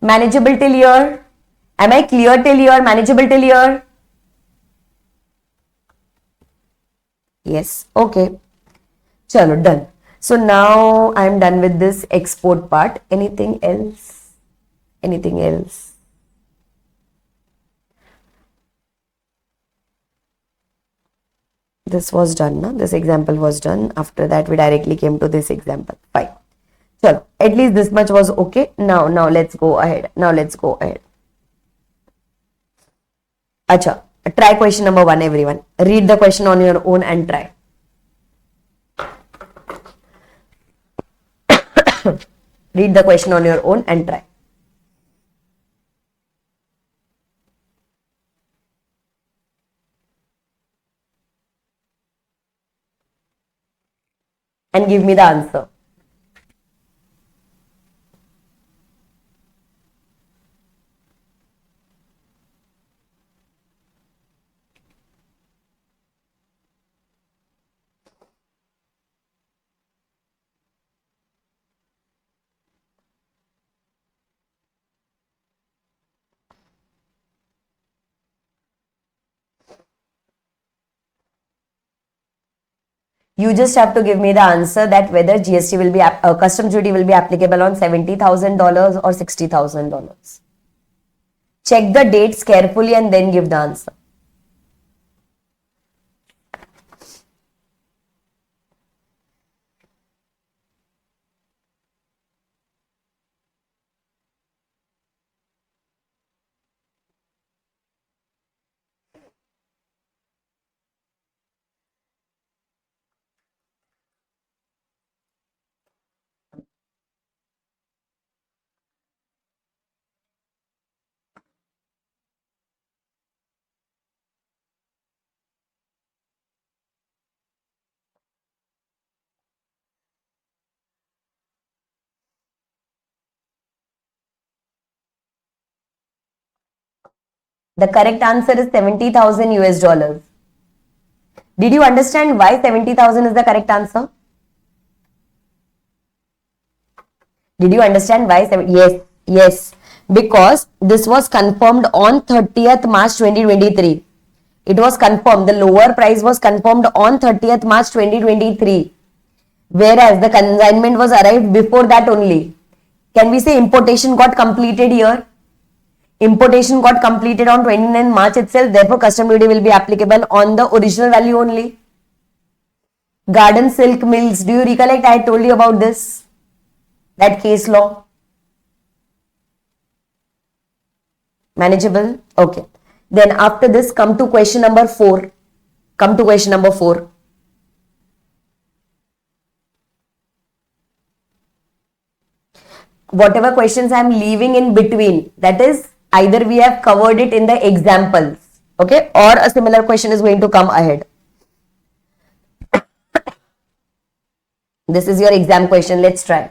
Manageable till here? Am I clear till here? Manageable till here? Yes. Okay. Chalo, done. So now I am done with this export part. Anything else? This was done, na? This example was done. After that, we directly came to this example. Fine. So at least this much was okay. Now let's go ahead. Acha, try question number 1, everyone. Read the question on your own and try. Read the question on your own and try. And give me the answer. You just have to give me the answer that whether GST will be, customs duty will be applicable on $70,000 or $60,000. Check the dates carefully and then give the answer. The correct answer is 70,000 US dollars. Did you understand why 70,000 is the correct answer? Did you understand why? Yes. Because this was confirmed on 30th March 2023. It was confirmed. The lower price was confirmed on 30th March 2023. Whereas the consignment was arrived before that only. Can we say importation got completed here? Importation got completed on 29th March itself. Therefore, custom duty will be applicable on the original value only. Garden silk mills. Do you recollect I told you about this? That case law. Manageable? Okay. Then after this, come to question number 4. whatever questions I am leaving in between, that is either we have covered it in the examples, okay, or a similar question is going to come ahead. This is your exam question. Let's try.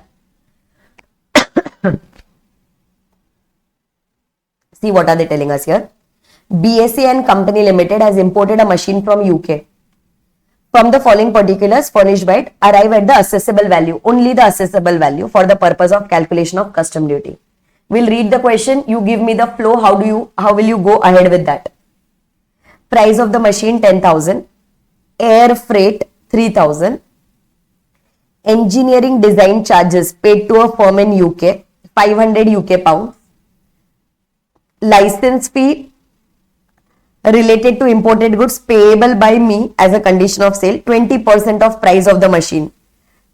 See what are they telling us here. BSA and Company Limited has imported a machine from UK. From the following particulars furnished by it, arrive at the assessable value, only the assessable value for the purpose of calculation of custom duty. We'll read the question. You give me the flow. How will you go ahead with that? Price of the machine 10,000. Air freight 3,000. Engineering design charges paid to a firm in UK 500 UK pounds. License fee related to imported goods payable by me as a condition of sale, 20% of price of the machine.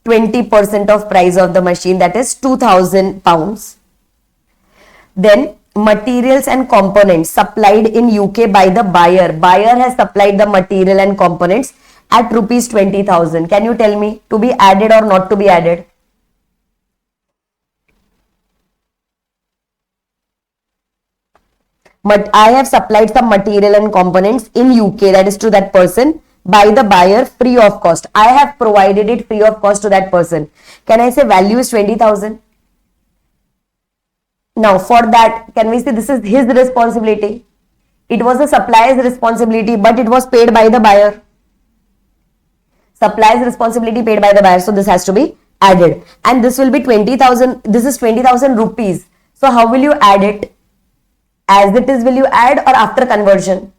20% of price of the machine, that is 2,000 pounds. Then materials and components supplied in UK by the buyer. Buyer has supplied the material and components at rupees 20,000. Can you tell me to be added or not to be added? But I have supplied some material and components in UK, that is to that person, by the buyer free of cost. I have provided it free of cost to that person. Can I say value is 20,000? Now for that, can we say this is his responsibility? It was the supplier's responsibility, but it was paid by the buyer. Supplier's responsibility paid by the buyer. So this has to be added. And this will be 20,000. This is 20,000 rupees. So how will you add it? As it is, will you add or after conversion?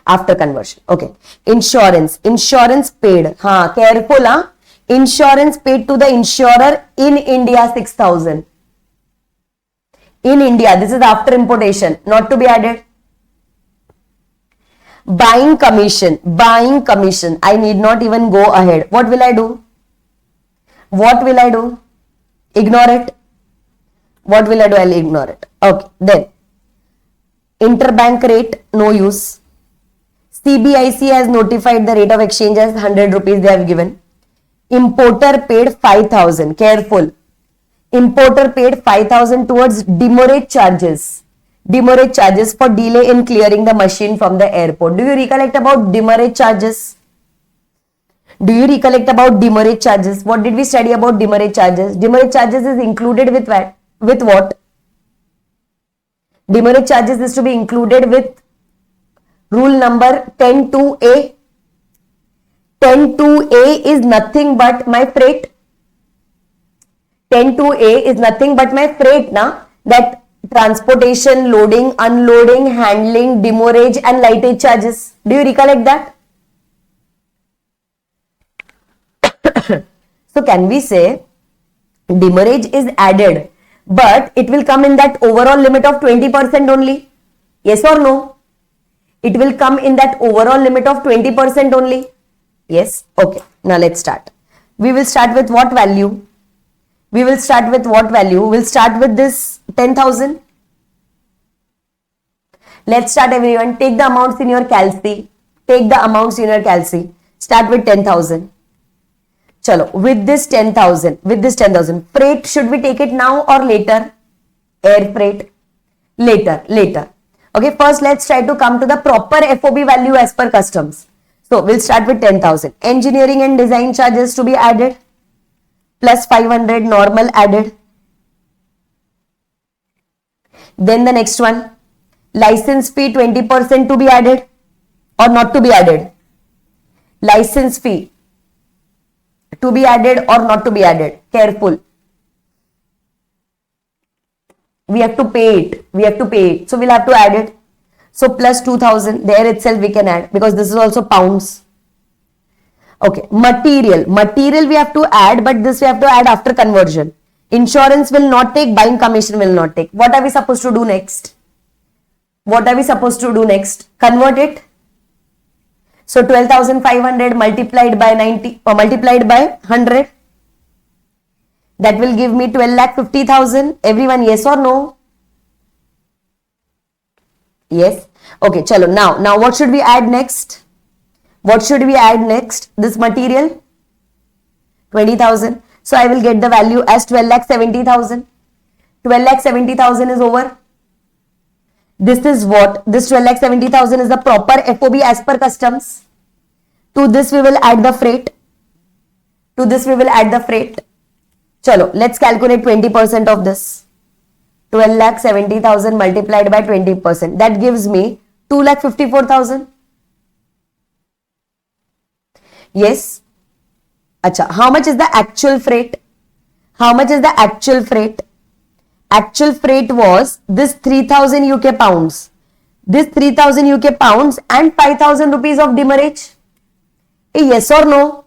After conversion. Okay. Insurance. Insurance paid. Careful. Insurance paid to the insurer in India 6,000. In India. This is after importation. Not to be added. Buying commission. Buying commission. I need not even go ahead. What will I do? What will I do? Ignore it. What will I do? I'll ignore it. Okay. Then interbank rate, no use. CBIC has notified the rate of exchange as 100 rupees they have given. Importer paid 5,000. Careful. Importer paid 5,000 towards demurrage charges. Demurrage charges for delay in clearing the machine from the airport. Do you recollect about demurrage charges? Do you recollect about demurrage charges? What did we study about demurrage charges? Demurrage charges is included with what? With what? Demurrage charges is to be included with rule number 10(2)(a). 10(2)(a) is nothing but my freight. 10(2)(a) is nothing but my freight, na? That transportation, loading, unloading, handling, demurrage and lightage charges. Do you recollect that? So can we say demurrage is added, but it will come in that overall limit of 20% only? Yes or no? It will come in that overall limit of 20% only? Yes? Okay. Now let's start. We will start with what value? We will start with what value? We'll start with this 10,000. Let's start, everyone. Take the amounts in your calci. Take the amounts in your calci. Start with 10,000. Chalo, with this 10,000, freight, should we take it now or later? Air freight. Later. Okay, first let's try to come to the proper FOB value as per customs. So we'll start with 10,000. Engineering and design charges to be added. Plus 500 normal added. Then the next one. License fee 20% to be added or not to be added? License fee to be added or not to be added? Careful. We have to pay it. So we'll have to add it. So plus 2,000 there itself we can add because this is also pounds. Okay. Material we have to add, but this we have to add after conversion. Insurance will not take, buying commission will not take. What are we supposed to do next? Convert it. So 12,500 multiplied by 90 or multiplied by 100. That will give me 12,50,000. Everyone, yes or no? Yes. Okay, chalo. Now what should we add next? This material 20,000. So I will get the value as 12,70,000. 12,70,000 is over. This is what? This 12,70,000 is the proper FOB as per customs. To this we will add the freight. To this we will add the freight. Chalo, let's calculate 20% of this. 12,70,000 multiplied by 20%. That gives me 2,54,000. Yes. Acha, how much is the actual freight? How much is the actual freight? Actual freight was this 3,000 UK pounds. This 3,000 UK pounds and 5,000 rupees of demurrage. Yes or no?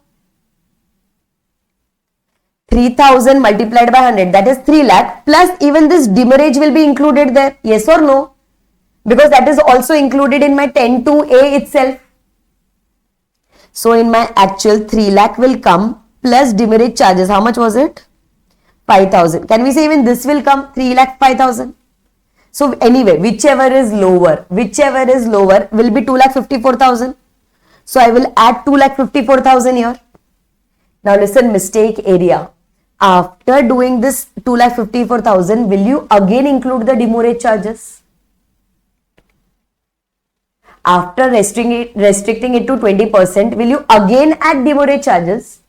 3,000 multiplied by 100, that is 3 lakh, plus even this demurrage will be included there. Yes or no? Because that is also included in my 10(2)(a) itself. So in my actual 3 lakh will come plus demurrage charges. How much was it? 5,000. Can we say even this will come 3,05,000? So anyway, whichever is lower will be 2,54,000. So I will add 2,54,000 here. Now listen, mistake area. After doing this 2,54,000, will you again include the demurrage charges? After restricting it to 20%, will you again add demurrage charges?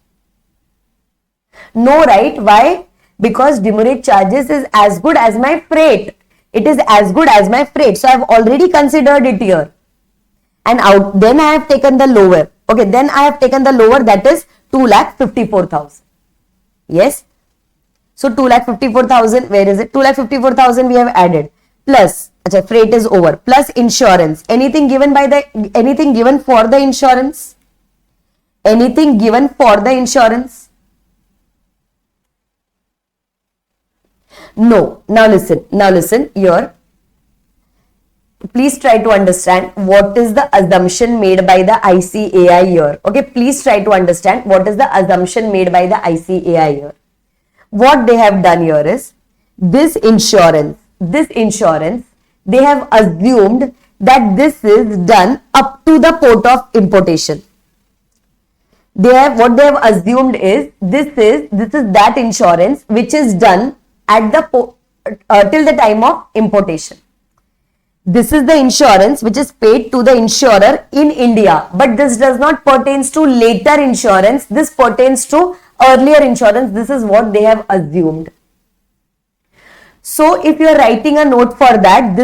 No, right? Why? Because demurrage charges is as good as my freight. It is as good as my freight. So I have already considered it here. And then I have taken the lower. Okay, then I have taken the lower, that is 2,54,000. Yes. So 2,54,000, where is it? 2,54,000 we have added. Plus, freight is over. Plus insurance. Anything given for the insurance? Anything given for the insurance? No. Now listen here. Please try to understand what is the assumption made by the ICAI here. Okay, please try to understand what is the assumption made by the ICAI here. What they have done here is this insurance, they have assumed that this is done up to the port of importation. What they have assumed is this is that insurance which is done at the till the time of importation. This is the insurance which is paid to the insurer in India, but this does not pertains to later insurance. This pertains to earlier insurance. This is what they have assumed. So if you are writing a note for that,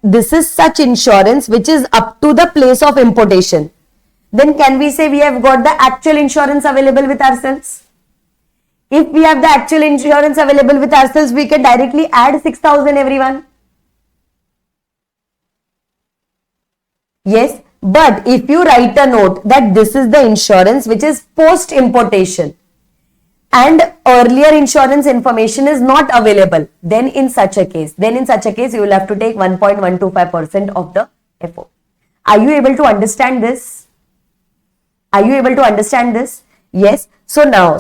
this is such insurance which is up to the place of importation, then can we say we have got the actual insurance available with ourselves? If we have the actual insurance available with ourselves, we can directly add 6,000 everyone. Yes, but if you write a note that this is the insurance which is post importation and earlier insurance information is not available, then in such a case you will have to take 1.125% of the FO. Are you able to understand this? Yes. So now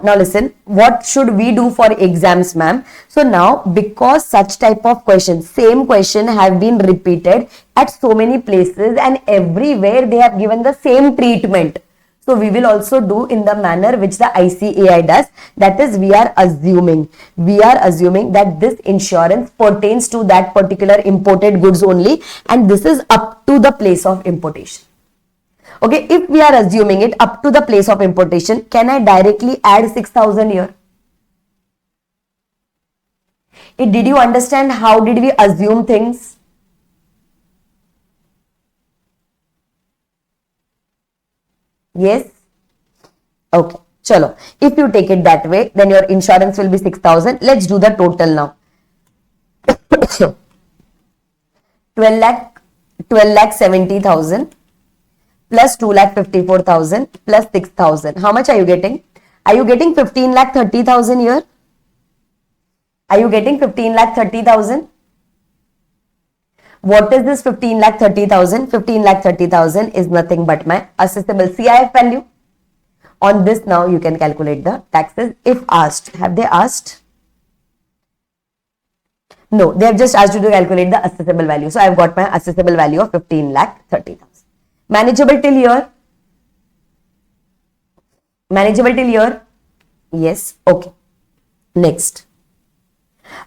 listen, what should we do for exams, ma'am? So now, because such type of questions, same question have been repeated at so many places and everywhere they have given the same treatment. So we will also do in the manner which the ICAI does. That is, we are assuming that this insurance pertains to that particular imported goods only, and this is up to the place of importation. Okay, if we are assuming it up to the place of importation, can I directly add 6,000 here? Did you understand how did we assume things? Yes? Okay, chalo. If you take it that way, then your insurance will be 6,000. Let's do the total now. 12,70,000 plus 2,54,000 plus 6,000. How much are you getting? Are you getting 15,30,000 here? Are you getting 15,30,000? What is this 15,30,000? 15,30,000 is nothing but my assessable CIF value. On this now you can calculate the taxes if asked. Have they asked? No, they have just asked you to calculate the assessable value. So I have got my assessable value of 15,30,000. Manageable till here? Yes. Okay. Next.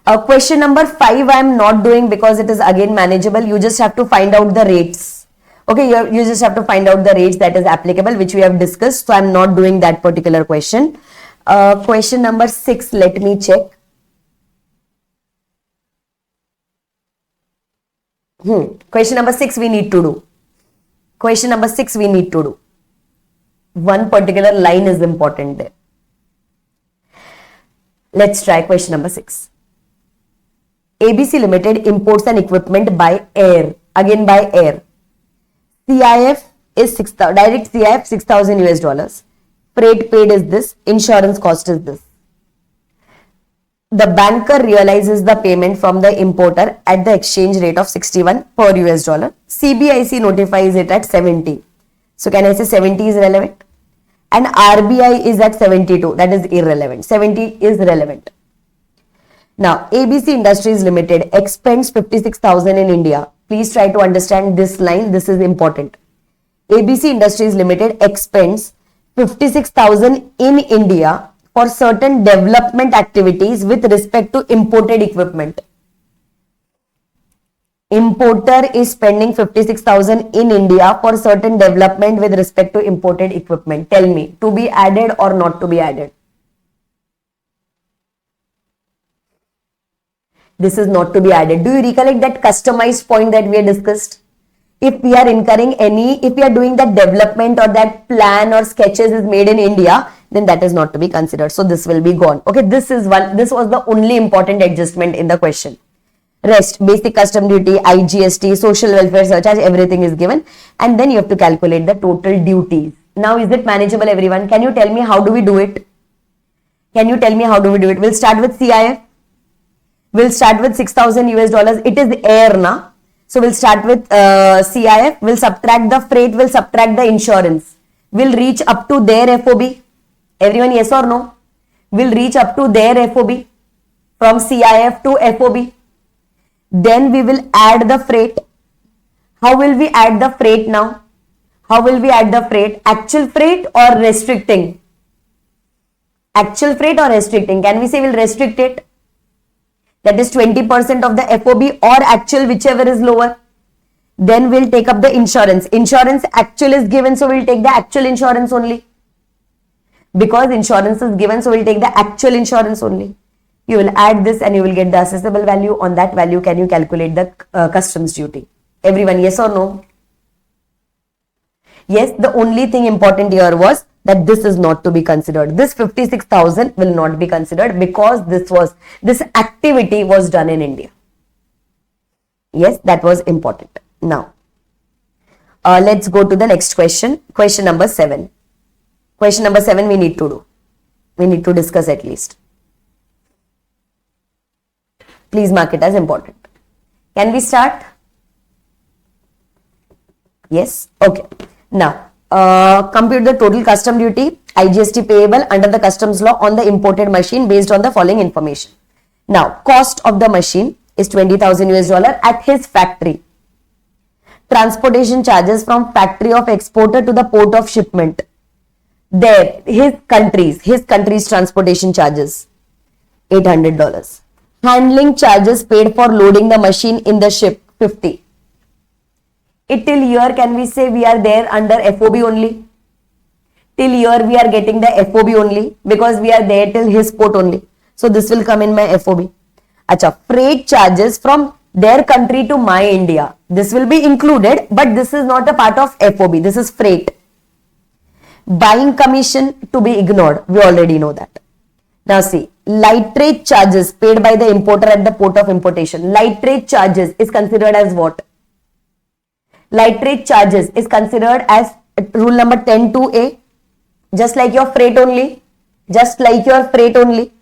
Question number 5 I am not doing because it is again manageable. You just have to find out the rates. Okay, you just have to find out the rates that is applicable, which we have discussed. So I am not doing that particular question. Question number 6, let me check. Question number 6 we need to do. Question number 6 we need to do. One particular line is important there. Let's try question number 6. ABC Limited imports an equipment by air. Again by air. CIF is 6,000. Direct CIF $6,000. Freight paid is this. Insurance cost is this. The banker realizes the payment from the importer at the exchange rate of 61 per US dollar. CBIC notifies it at 70. So can I say 70 is relevant? And RBI is at 72. That is irrelevant. 70 is relevant. Now, ABC Industries Limited expends 56,000 in India. Please try to understand this line. This is important. ABC Industries Limited expends 56,000 in India for certain development activities with respect to imported equipment. Importer is spending 56,000 in India for certain development with respect to imported equipment. Tell me, to be added or not to be added? This is not to be added. Do you recollect that customized point that we had discussed? If we are incurring if we are doing that development or that plan or sketches is made in India, then that is not to be considered. So this will be gone. Okay, this was the only important adjustment in the question. Rest, basic custom duty, IGST, social welfare surcharge, everything is given. And then you have to calculate the total duties. Now, is it manageable, everyone? Can you tell me how do we do it? Can you tell me how do we do it? We'll start with CIF. We'll start with $6,000. It is air na. So we'll start with CIF. We'll subtract the freight. We'll subtract the insurance. We'll reach up to their FOB. Everyone, yes or no? We'll reach up to their FOB from CIF to FOB. Then we will add the freight. How will we add the freight now? How will we add the freight? Actual freight or restricting? Actual freight or restricting? Can we say we'll restrict it? That is 20% of the FOB or actual, whichever is lower. Then we'll take up the insurance. Insurance actual is given, so we'll take the actual insurance only. Because insurance is given, so we'll take the actual insurance only. You will add this and you will get the assessable value. On that value, can you calculate the customs duty? Everyone, yes or no? Yes, the only thing important here was that this is not to be considered. This 56,000 will not be considered because this activity was done in India. Yes, that was important. Now, let's go to the next question. Question number 7. Question number 7 we need to do. We need to discuss at least. Please mark it as important. Can we start? Yes. Okay. Now, compute the total custom duty, IGST payable under the customs law on the imported machine based on the following information. Now, cost of the machine is $20,000 at his factory. Transportation charges from factory of exporter to the port of shipment. There, his country's transportation charges, $800. Handling charges paid for loading the machine in the ship, 50. Till here, can we say we are there under FOB only? Till here, we are getting the FOB only because we are there till his port only. So this will come in my FOB. Acha, freight charges from their country to my India. This will be included, but this is not a part of FOB. This is freight. Buying commission to be ignored. We already know that. Now see, litrate charges paid by the importer at the port of importation. Litrate charges is considered as what? Litrate charges is considered as rule number 10(2)(a). Just like your freight only. Just like your freight only.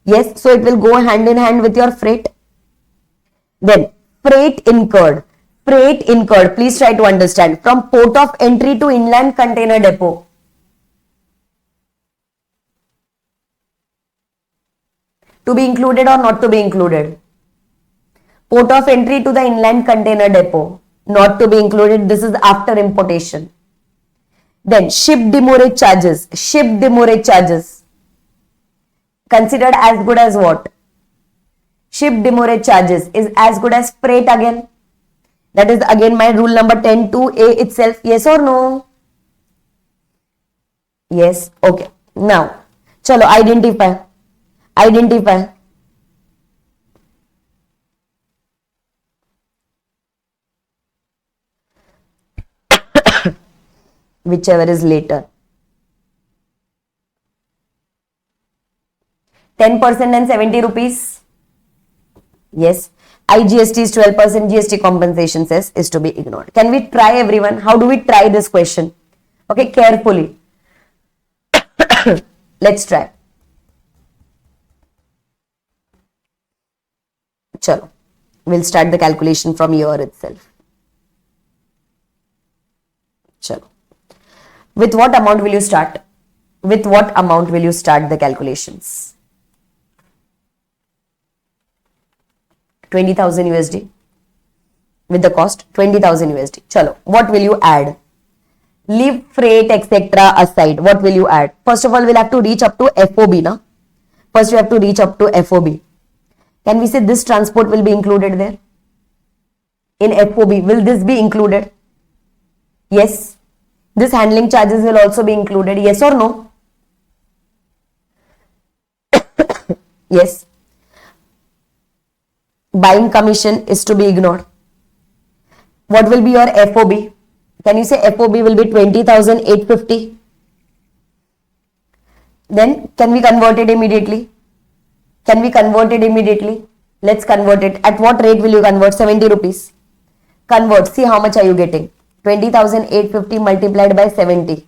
Yes, so it will go hand in hand with your freight. Then freight incurred. Freight incurred. Please try to understand. From port of entry to inland container depot. To be included or not to be included? Port of entry to the inland container depot. Not to be included. This is after importation. Then ship demurrage charges. Ship demurrage charges. Considered as good as what? Ship demurrage charges is as good as freight again. That is again my rule number 10 to A itself. Yes or no? Yes. Okay. Now, chalo, identify. Identify. Whichever is later. 10% and 70 rupees. Yes. IGST is 12%, GST compensation cess is to be ignored. Can we try, everyone? How do we try this question? Okay, carefully. Let's try. Chalo. We'll start the calculation from here itself. Chalo. With what amount will you start? With what amount will you start the calculations? 20,000 USD. With the cost 20,000 USD. Chalo. What will you add? Leave freight etc. aside. What will you add? First of all, we'll have to reach up to FOB. Na? First, we have to reach up to FOB. Can we say this transport will be included there? In FOB, will this be included? Yes. This handling charges will also be included. Yes or no? Yes. Buying commission is to be ignored. What will be your FOB? Can you say FOB will be 20,850? Then can we convert it immediately? Can we convert it immediately? Let's convert it. At what rate will you convert? 70 rupees. Convert. See how much are you getting? 20,850 multiplied by 70.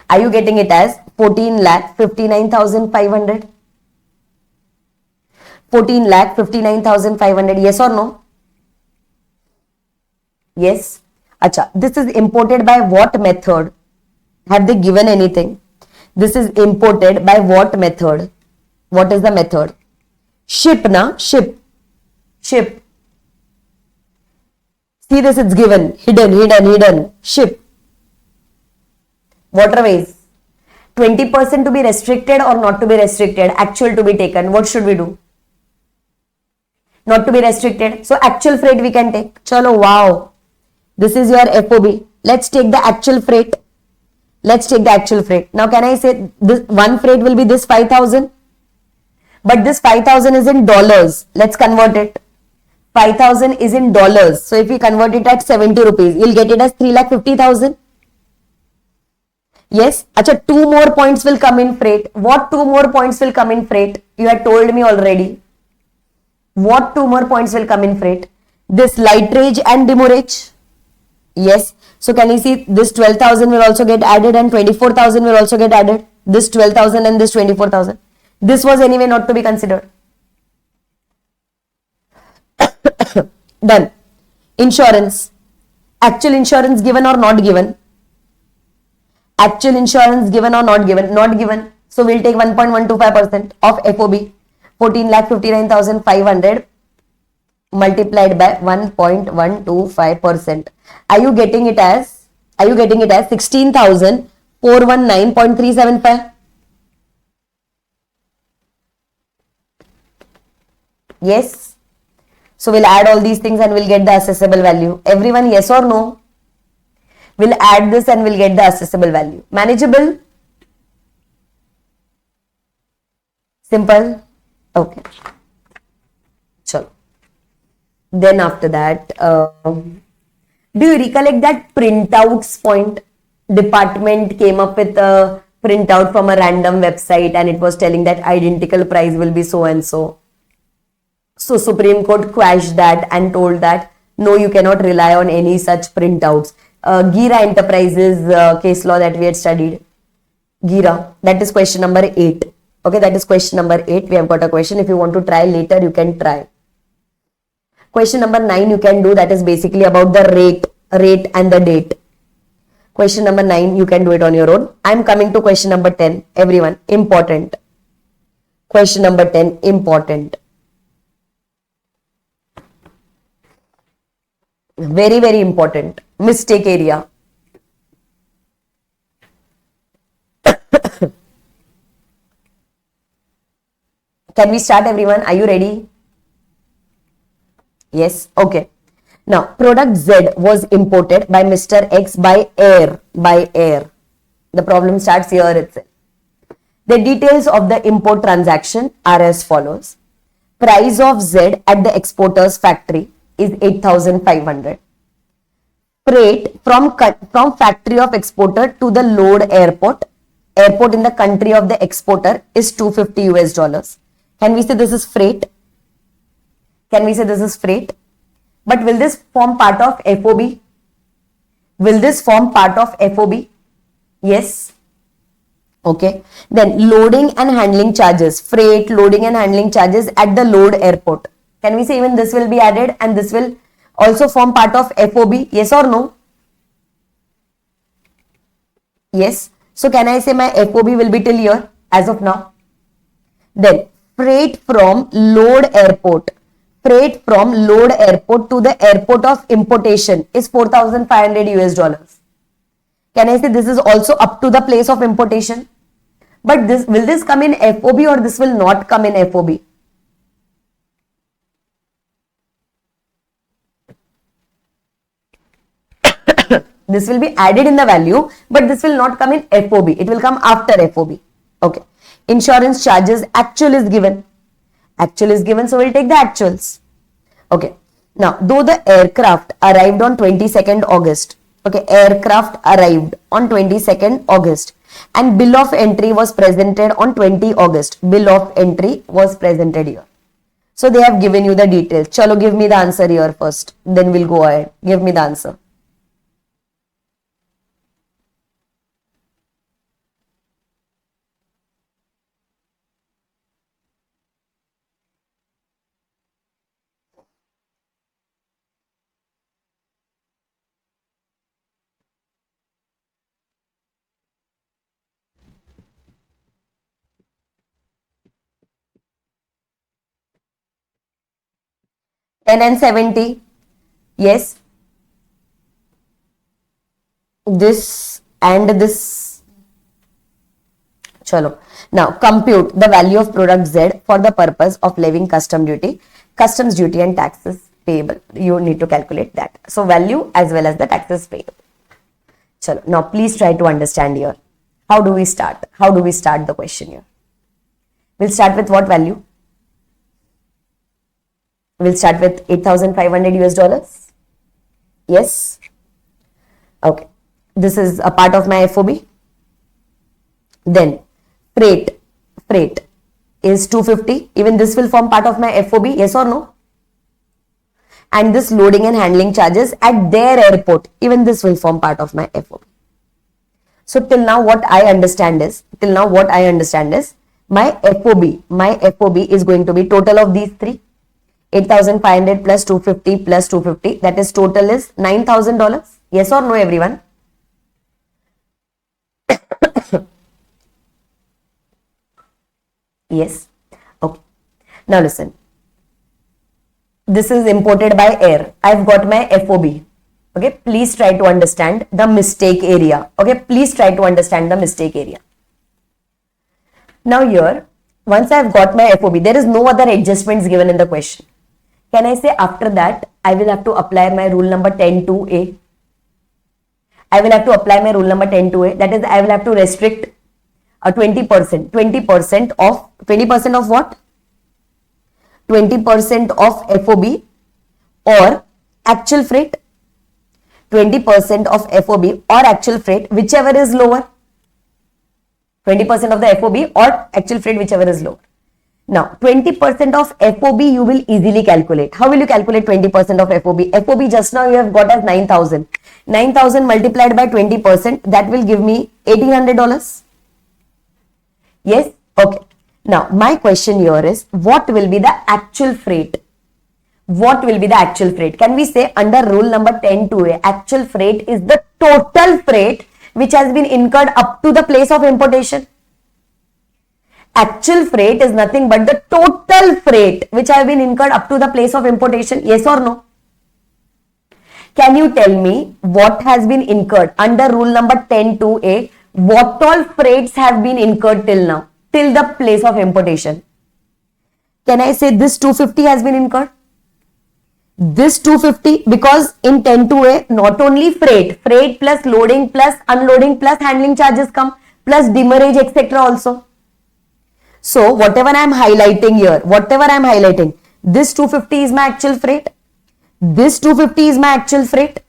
Are you getting it as 14,59,500? 14,59,500. Yes or no? Yes. Acha. This is imported by what method? Have they given anything? This is imported by what method? What is the method? Ship, na? Ship. Ship. See this, it's given. Hidden. Ship. Waterways. 20% to be restricted or not to be restricted? Actual to be taken. What should we do? Not to be restricted. So actual freight we can take. Chalo, wow. This is your FOB. Let's take the actual freight. Let's take the actual freight. Now can I say this one freight will be this 5,000? But this 5,000 is in dollars. Let's convert it. 5,000 is in dollars. So if we convert it at 70 rupees, you'll get it as 3,50,000. Yes. Acha, 2 more points will come in freight. What 2 more points will come in freight? You had told me already. What 2 more points will come in freight? This lighterage and demurrage. Yes. So can you see this 12,000 will also get added and 24,000 will also get added. This 12,000 and this 24,000. This was anyway not to be considered. Done. Insurance. Actual insurance given or not given? Actual insurance given or not given? Not given. So we'll take 1.125% of FOB. 14,59,500 multiplied by 1.125%. Are you getting it as 16,419.375? Yes. So we'll add all these things and we'll get the assessable value. Everyone, yes or no? We'll add this and we'll get the assessable value. Manageable? Simple? Okay. Chalo. Then after that, do you recollect that printouts point? Department came up with a printout from a random website and it was telling that identical price will be so and so. So Supreme Court quashed that and told that no, you cannot rely on any such printouts. Gira Enterprises case law that we had studied. Gira, that is question number 8. Okay, that is question number 8. We have got a question. If you want to try later, you can try. Question number 9 you can do, that is basically about the rate and the date. Question number 9 you can do it on your own. I am coming to question number 10. Everyone, important. Question number 10, important. Very, very important. Mistake area. Can we start, everyone? Are you ready? Yes. Okay. Now, product Z was imported by Mr. X by air. By air. The problem starts here itself. The details of the import transaction are as follows. Price of Z at the exporter's factory is 8,500. Freight from factory of exporter to the load airport in the country of the exporter is 250 US dollars. Can we say this is freight? Can we say this is freight? But will this form part of FOB? Will this form part of FOB? Yes. Okay. Then loading and handling charges, freight, loading and handling charges at the load airport. Can we say even this will be added and this will also form part of FOB? Yes or no? Yes. So can I say my FOB will be till here as of now? Then freight from load airport. Freight from load airport to the airport of importation is 4,500 US dollars. Can I say this is also up to the place of importation? But will this come in FOB or this will not come in FOB? This will be added in the value, but this will not come in FOB. It will come after FOB. Okay. Insurance charges, actual is given. Actual is given, so we'll take the actuals. Okay. Now, though the aircraft arrived on 22nd August. Okay, aircraft arrived on 22nd August and bill of entry was presented on 20 August. Bill of entry was presented here. So they have given you the details. Chalo, give me the answer here first. Then we'll go ahead. Give me the answer. Ten and 70. Yes. This and this. Chalo. Now compute the value of product Z for the purpose of levying customs duty and taxes payable. You need to calculate that. So value as well as the taxes payable. Chalo. Now please try to understand here. How do we start? How do we start the question here? We'll start with what value? We'll start with 8,500 US dollars. Yes. Okay. This is a part of my FOB. Then freight is 250. Even this will form part of my FOB. Yes or no? And this loading and handling charges at their airport. Even this will form part of my FOB. So till now what I understand is my FOB is going to be total of these three. 8,500 plus 250 plus 250, that is total is $9,000. Yes or no, everyone? Yes. Okay. Now listen. This is imported by air. I've got my FOB. Okay. Please try to understand the mistake area. Okay. Please try to understand the mistake area. Now here, once I've got my FOB, there is no other adjustments given in the question. Can I say after that, I will have to apply my rule number 10-2A? I will have to apply my rule number 10-2A. That is, I will have to restrict 20%. 20% of what? 20% of FOB or actual freight. 20% of FOB or actual freight, whichever is lower. 20% of the FOB or actual freight, whichever is lower. Now, 20% of FOB you will easily calculate. How will you calculate 20% of FOB? FOB just now you have got as 9,000. 9,000 multiplied by 20%, that will give me $1,800. Yes? Okay. Now, my question here is, what will be the actual freight? What will be the actual freight? Can we say under rule number 10-2A, actual freight is the total freight which has been incurred up to the place of importation? Actual freight is nothing but the total freight which have been incurred up to the place of importation. Yes or no? Can you tell me what has been incurred under rule number 10-2A? What all freights have been incurred till now, till the place of importation? Can I say this 250 has been incurred? This 250, because in 10-2A, not only freight plus loading plus unloading plus handling charges come, plus demurrage, etc. also. So whatever I am highlighting here, this 250 is my actual freight. This 250 is my actual freight.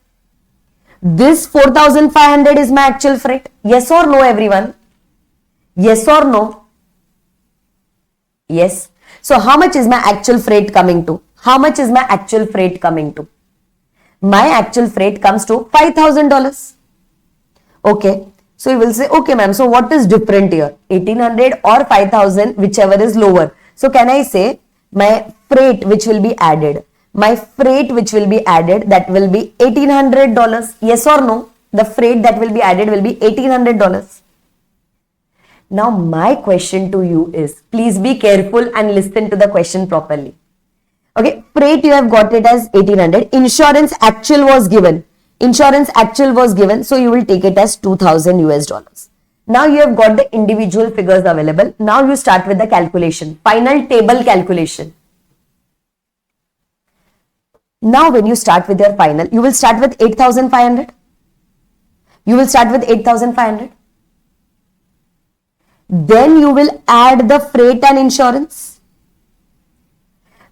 This 4,500 is my actual freight. Yes or no, everyone? Yes or no? Yes. So how much is my actual freight coming to? How much is my actual freight coming to? My actual freight comes to $5,000. Okay. So you will say, okay ma'am, so what is different here? 1800 or 5000, whichever is lower. So can I say my freight which will be added? My freight which will be added, that will be $1,800. Yes or no? The freight that will be added will be $1,800. Now my question to you is, please be careful and listen to the question properly. Okay, freight you have got it as 1800. Insurance actual was given. So you will take it as 2000 US dollars. Now you have got the individual figures available. Now you start with the calculation, final table calculation. Now when you start with your final, you will start with 8,500. Then you will add the freight and insurance.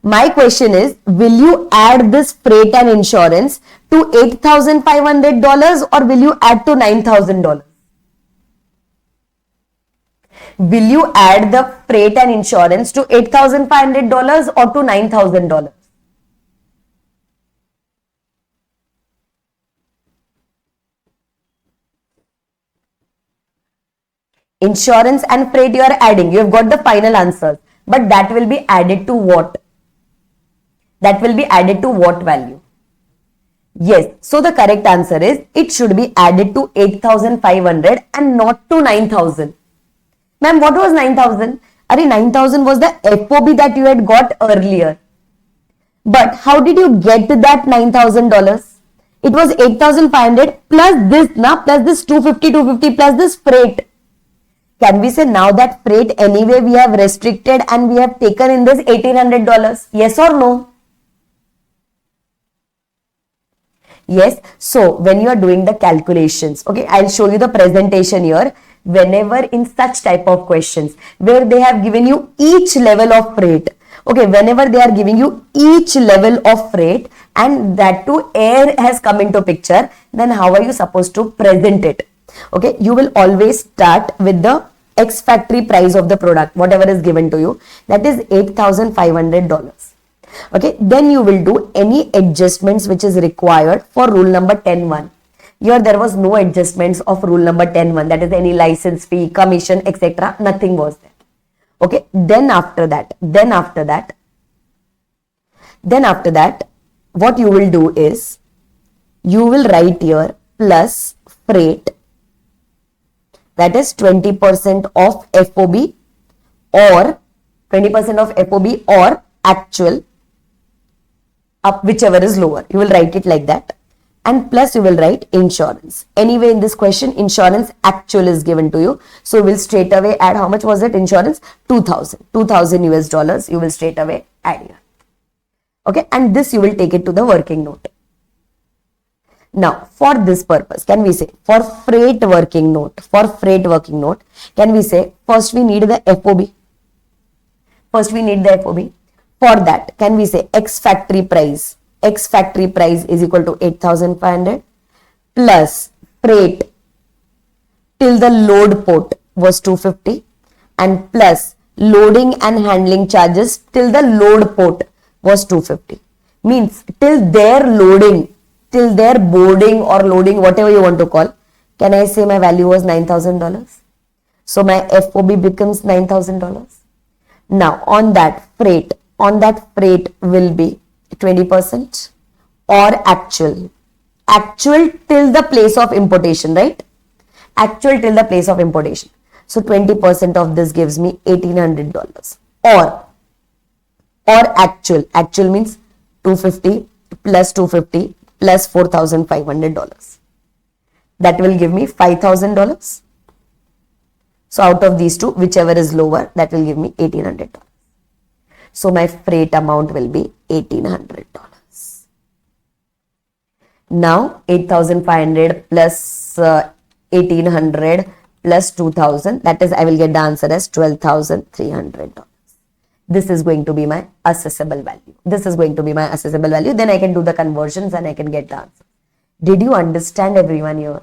My question is, will you add this freight and insurance to $8,500 or will you add to $9,000? Will you add the freight and insurance to $8,500 or to $9,000? Insurance and freight you are adding. You have got the final answers. But that will be added to what? That will be added to what value? Yes. So the correct answer is, it should be added to 8,500 and not to 9,000. Ma'am, what was 9,000? 9,000 was the FOB that you had got earlier. But how did you get that $9,000? It was 8,500 plus this, plus this 250 plus this freight. Can we say now that freight anyway we have restricted and we have taken in this $1,800? Yes or no? Yes. So when you are doing the calculations, okay, I'll show you the presentation here. Whenever in such type of questions where they have given you each level of freight, okay, whenever they are giving you each level of freight and that too air has come into picture, then how are you supposed to present it? Okay, you will always start with the ex factory price of the product, whatever is given to you, that is $8,500. Okay, then you will do any adjustments which is required for rule number 10.1. Here there was no adjustments of rule number 10.1, that is any license fee, commission, etc. Nothing was there. Okay, then after that, what you will do is, you will write here plus freight, that is 20% of FOB or 20% of FOB or actual, up whichever is lower. You will write it like that. And plus you will write insurance. Anyway, in this question, insurance actual is given to you. So we'll straight away add, how much was it insurance? 2,000 US dollars. You will straight away add here. Okay. And this you will take it to the working note. Now, for this purpose, can we say for freight working note, can we say first we need the FOB. For that, can we say ex factory price? Ex factory price is equal to 8,500 plus freight till the load port was 250 and plus loading and handling charges till the load port was 250. Means till their loading, till their boarding or loading, whatever you want to call, can I say my value was $9,000? So my FOB becomes $9,000. Now on that freight will be 20% or actual till the place of importation, right? Actual till the place of importation. So 20% of this gives me $1,800 or actual means 250 plus 250 plus $4,500. That will give me $5,000. So out of these two, whichever is lower, that will give me $1,800. So my freight amount will be $1,800. Now 8,500 plus 1,800 plus 2,000, that is I will get the answer as $12,300. This is going to be my assessable value. This is going to be my assessable value. Then I can do the conversions and I can get the answer. Did you understand, everyone here?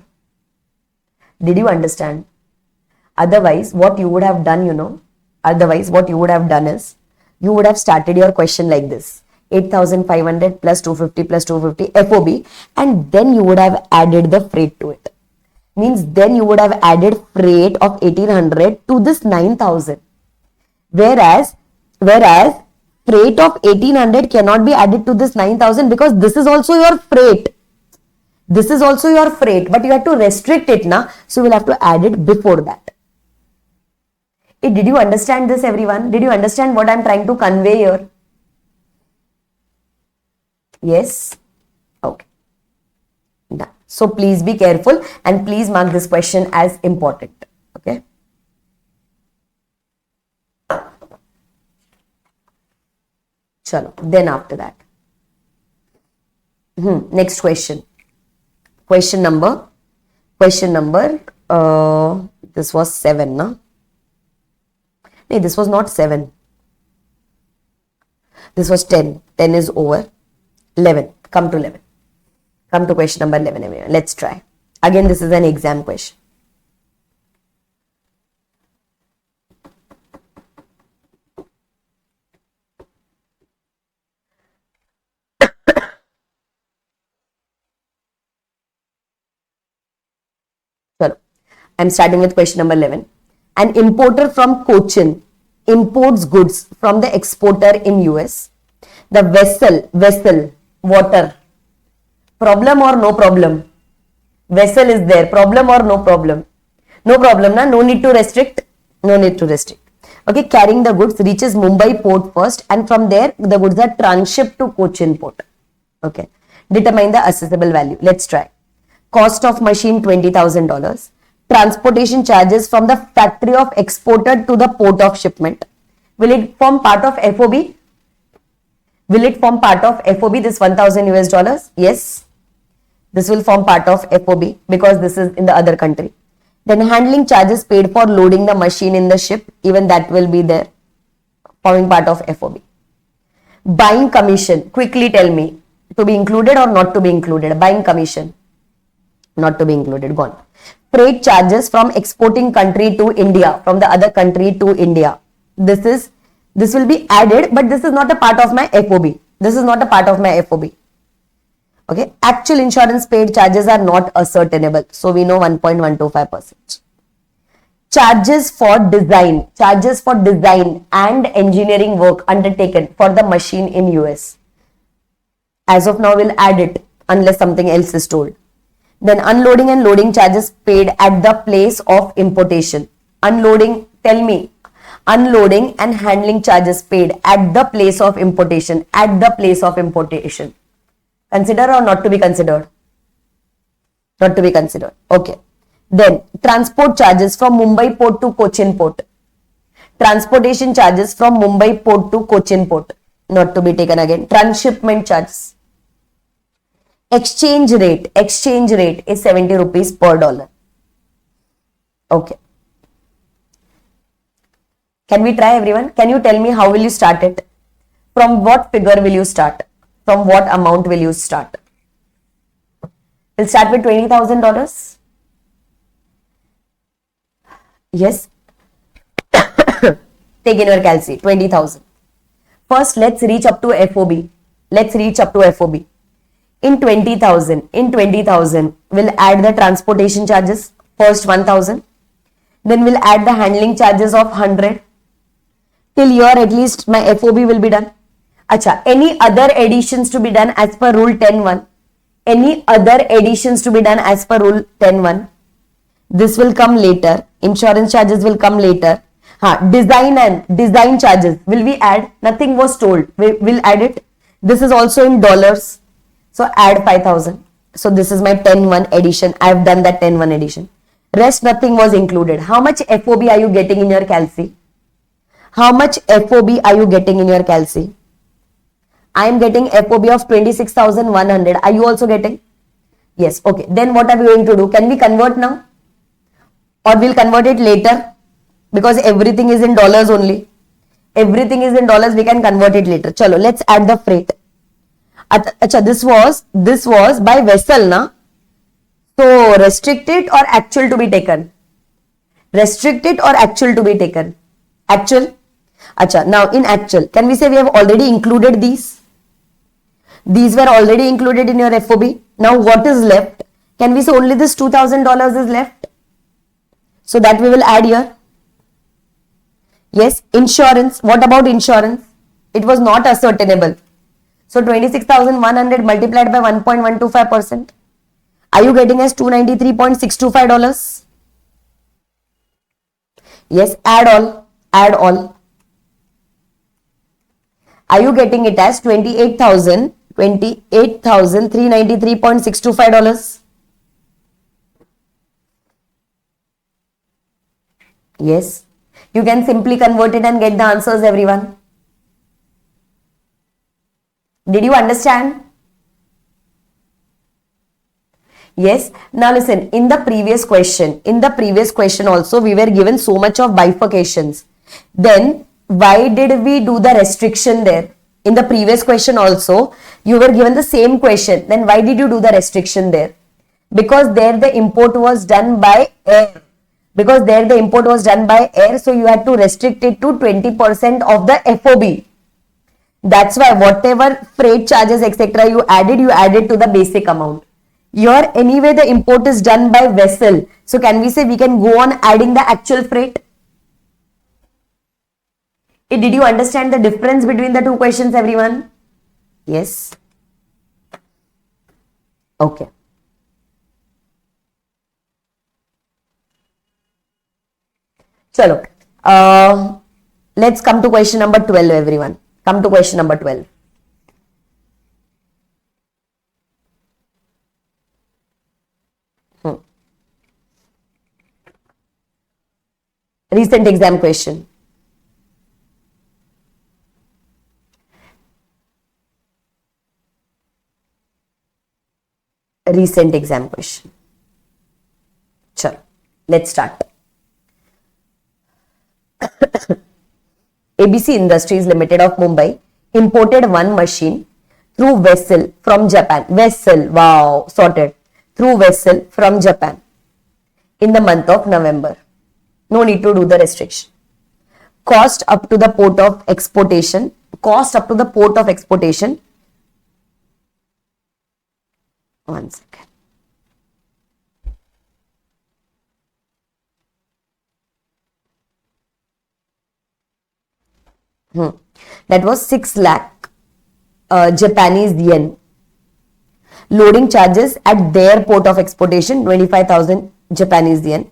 Did you understand? Otherwise, what you would have done, is you would have started your question like this. 8,500 plus 250 plus 250 FOB, and then you would have added the freight to it. Means then you would have added freight of 1,800 to this 9,000. Whereas freight of 1,800 cannot be added to this 9,000 because this is also your freight. This is also your freight, but you have to restrict it now. So you will have to add it before that. Did you understand this, everyone? Did you understand what I am trying to convey here? Yes? Okay. Done. So please be careful and please mark this question as important. Okay. Chalo. Then after that. Next question. Question number, this was 7, no? No, this was not 7. This was 10. 10 is over. 11. Come to 11. Come to question number 11, everyone. Let's try. Again, this is an exam question. I'm starting with question number 11. An importer from Cochin imports goods from the exporter in US. The vessel, water. Problem or no problem? Vessel is there. Problem or no problem? No problem, na? No need to restrict. No need to restrict. Okay, carrying the goods reaches Mumbai port first, and from there the goods are transshipped to Cochin port. Okay. Determine the assessable value. Let's try. Cost of machine $20,000. Transportation charges from the factory of exporter to the port of shipment. Will it form part of FOB? Will it form part of FOB, this 1,000 US dollars? Yes. This will form part of FOB because this is in the other country. Then handling charges paid for loading the machine in the ship, even that will be there, forming part of FOB. Buying commission, quickly tell me, to be included or not to be included? Buying commission, not to be included, gone. Freight charges from exporting country to India, from the other country to India. This will be added, but this is not a part of my FOB. This is not a part of my FOB. Okay. Actual insurance paid charges are not ascertainable. So we know 1.125%. Charges for design and engineering work undertaken for the machine in US. As of now, we'll add it unless something else is told. Then unloading and loading charges paid at the place of importation. Unloading, tell me, unloading and handling charges paid at the place of importation. At the place of importation. Consider or not to be considered? Not to be considered. Okay. Then transport charges from Mumbai port to Cochin port. Transportation charges from Mumbai port to Cochin port. Not to be taken again. Transshipment charges. Exchange rate is 70 rupees per dollar. Okay. Can we try, everyone? Can you tell me how will you start it? From what figure will you start? From what amount will you start? We'll start with $20,000. Yes. Take in your calci, 20,000. First, let's reach up to FOB. In 20,000, we'll add the transportation charges, first 1,000. Then we'll add the handling charges of 100. Till here at least my FOB will be done. Acha, any other additions to be done as per rule 10.1? Any other additions to be done as per rule 10.1? This will come later. Insurance charges will come later. Design charges. Will we add? Nothing was told. We'll add it. This is also in dollars. So add 5,000. So this is my 10.1 addition. I have done that 10.1 addition. Rest nothing was included. How much FOB are you getting in your calci? How much FOB are you getting in your calci? I am getting FOB of 26,100. Are you also getting? Yes. Okay. Then what are we going to do? Can we convert now? Or we'll convert it later? Because everything is in dollars only. Everything is in dollars. We can convert it later. Chalo, let's add the freight. Acha, this was by vessel, na? So restricted or actual to be taken? Restricted or actual to be taken? Actual. Acha, now in actual, can we say we have already included these? These were already included in your FOB. Now what is left? Can we say only this $2,000 is left? So that we will add here. Yes, insurance. What about insurance? It was not ascertainable. So 26,100 multiplied by 1.125%. Are you getting as $293.625? Yes, add all. Add all. Are you getting it as $28,393.625? Yes. You can simply convert it and get the answers, everyone. Did you understand? Yes. Now listen, in the previous question also we were given so much of bifurcations. Then why did we do the restriction there? In the previous question also, you were given the same question. Then why did you do the restriction there? Because there the import was done by air. So you had to restrict it to 20% of the FOB. That's why whatever freight charges, etc. you added to the basic amount. Here anyway the import is done by vessel. So can we say we can go on adding the actual freight? Did you understand the difference between the two questions, everyone? Yes. Okay. Chalo. Let's come to question number 12, everyone. Come to question number 12. Recent exam question. Recent exam question. Chalo. Let's start. ABC Industries Limited of Mumbai imported one machine through vessel from Japan. Vessel, wow, sorted. Through vessel from Japan in the month of November. No need to do the restriction. Cost up to the port of exportation. One second. That was 6 lakh Japanese yen. Loading charges at their port of exportation 25,000 Japanese yen.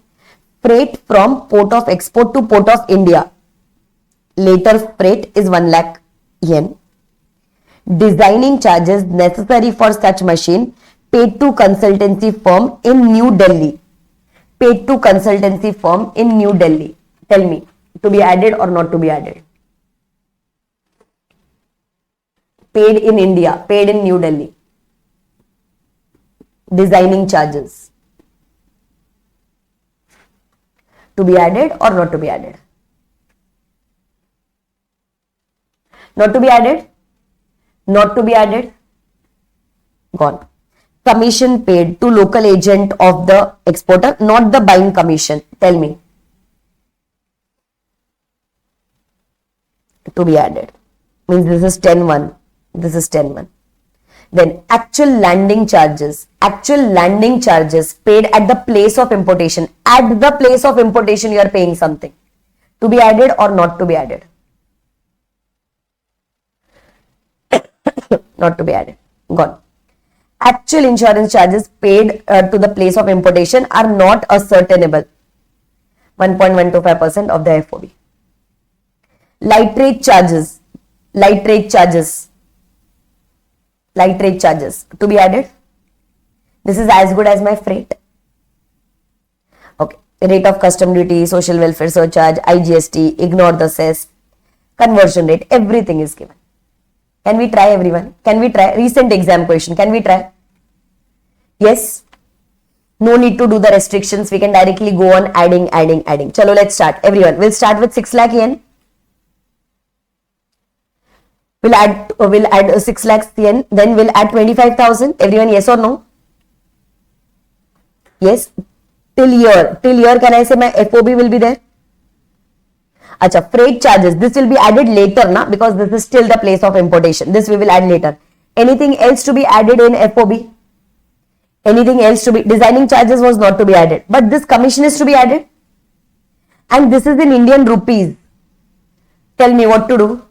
Freight from port of export to port of India. Later freight is 1 lakh yen. Designing charges necessary for such machine paid to consultancy firm in New Delhi. Tell me, to be added or not to be added? Paid in India, paid in New Delhi. Designing charges. To be added or not to be added? Not to be added? Not to be added? Gone. Commission paid to local agent of the exporter, not the buying commission. Tell me. To be added. Means this is 10-1. This is 10-1. Then actual landing charges paid at the place of importation. At the place of importation you are paying something. To be added or not to be added? Not to be added. Gone. Actual insurance charges paid to the place of importation are not ascertainable. 1.125% of the FOB. Light rate charges to be added. This is as good as my freight. Okay. Rate of custom duty, social welfare surcharge, IGST, ignore the cess. conversion rate, everything is given. Can we try, everyone? Can we try? Recent exam question, can we try? Yes? No need to do the restrictions. We can directly go on adding. Chalo, let's start. Everyone, we'll start with 6 lakh yen. We'll add 6 lakhs yen. Then we'll add 25,000. Everyone, yes or no? Yes. Till year, can I say my FOB will be there? Acha, freight charges. This will be added later, na? Because this is still the place of importation. This we will add later. Anything else to be added in FOB? Anything else to be, designing charges was not to be added, but this commission is to be added, and this is in Indian rupees. Tell me what to do.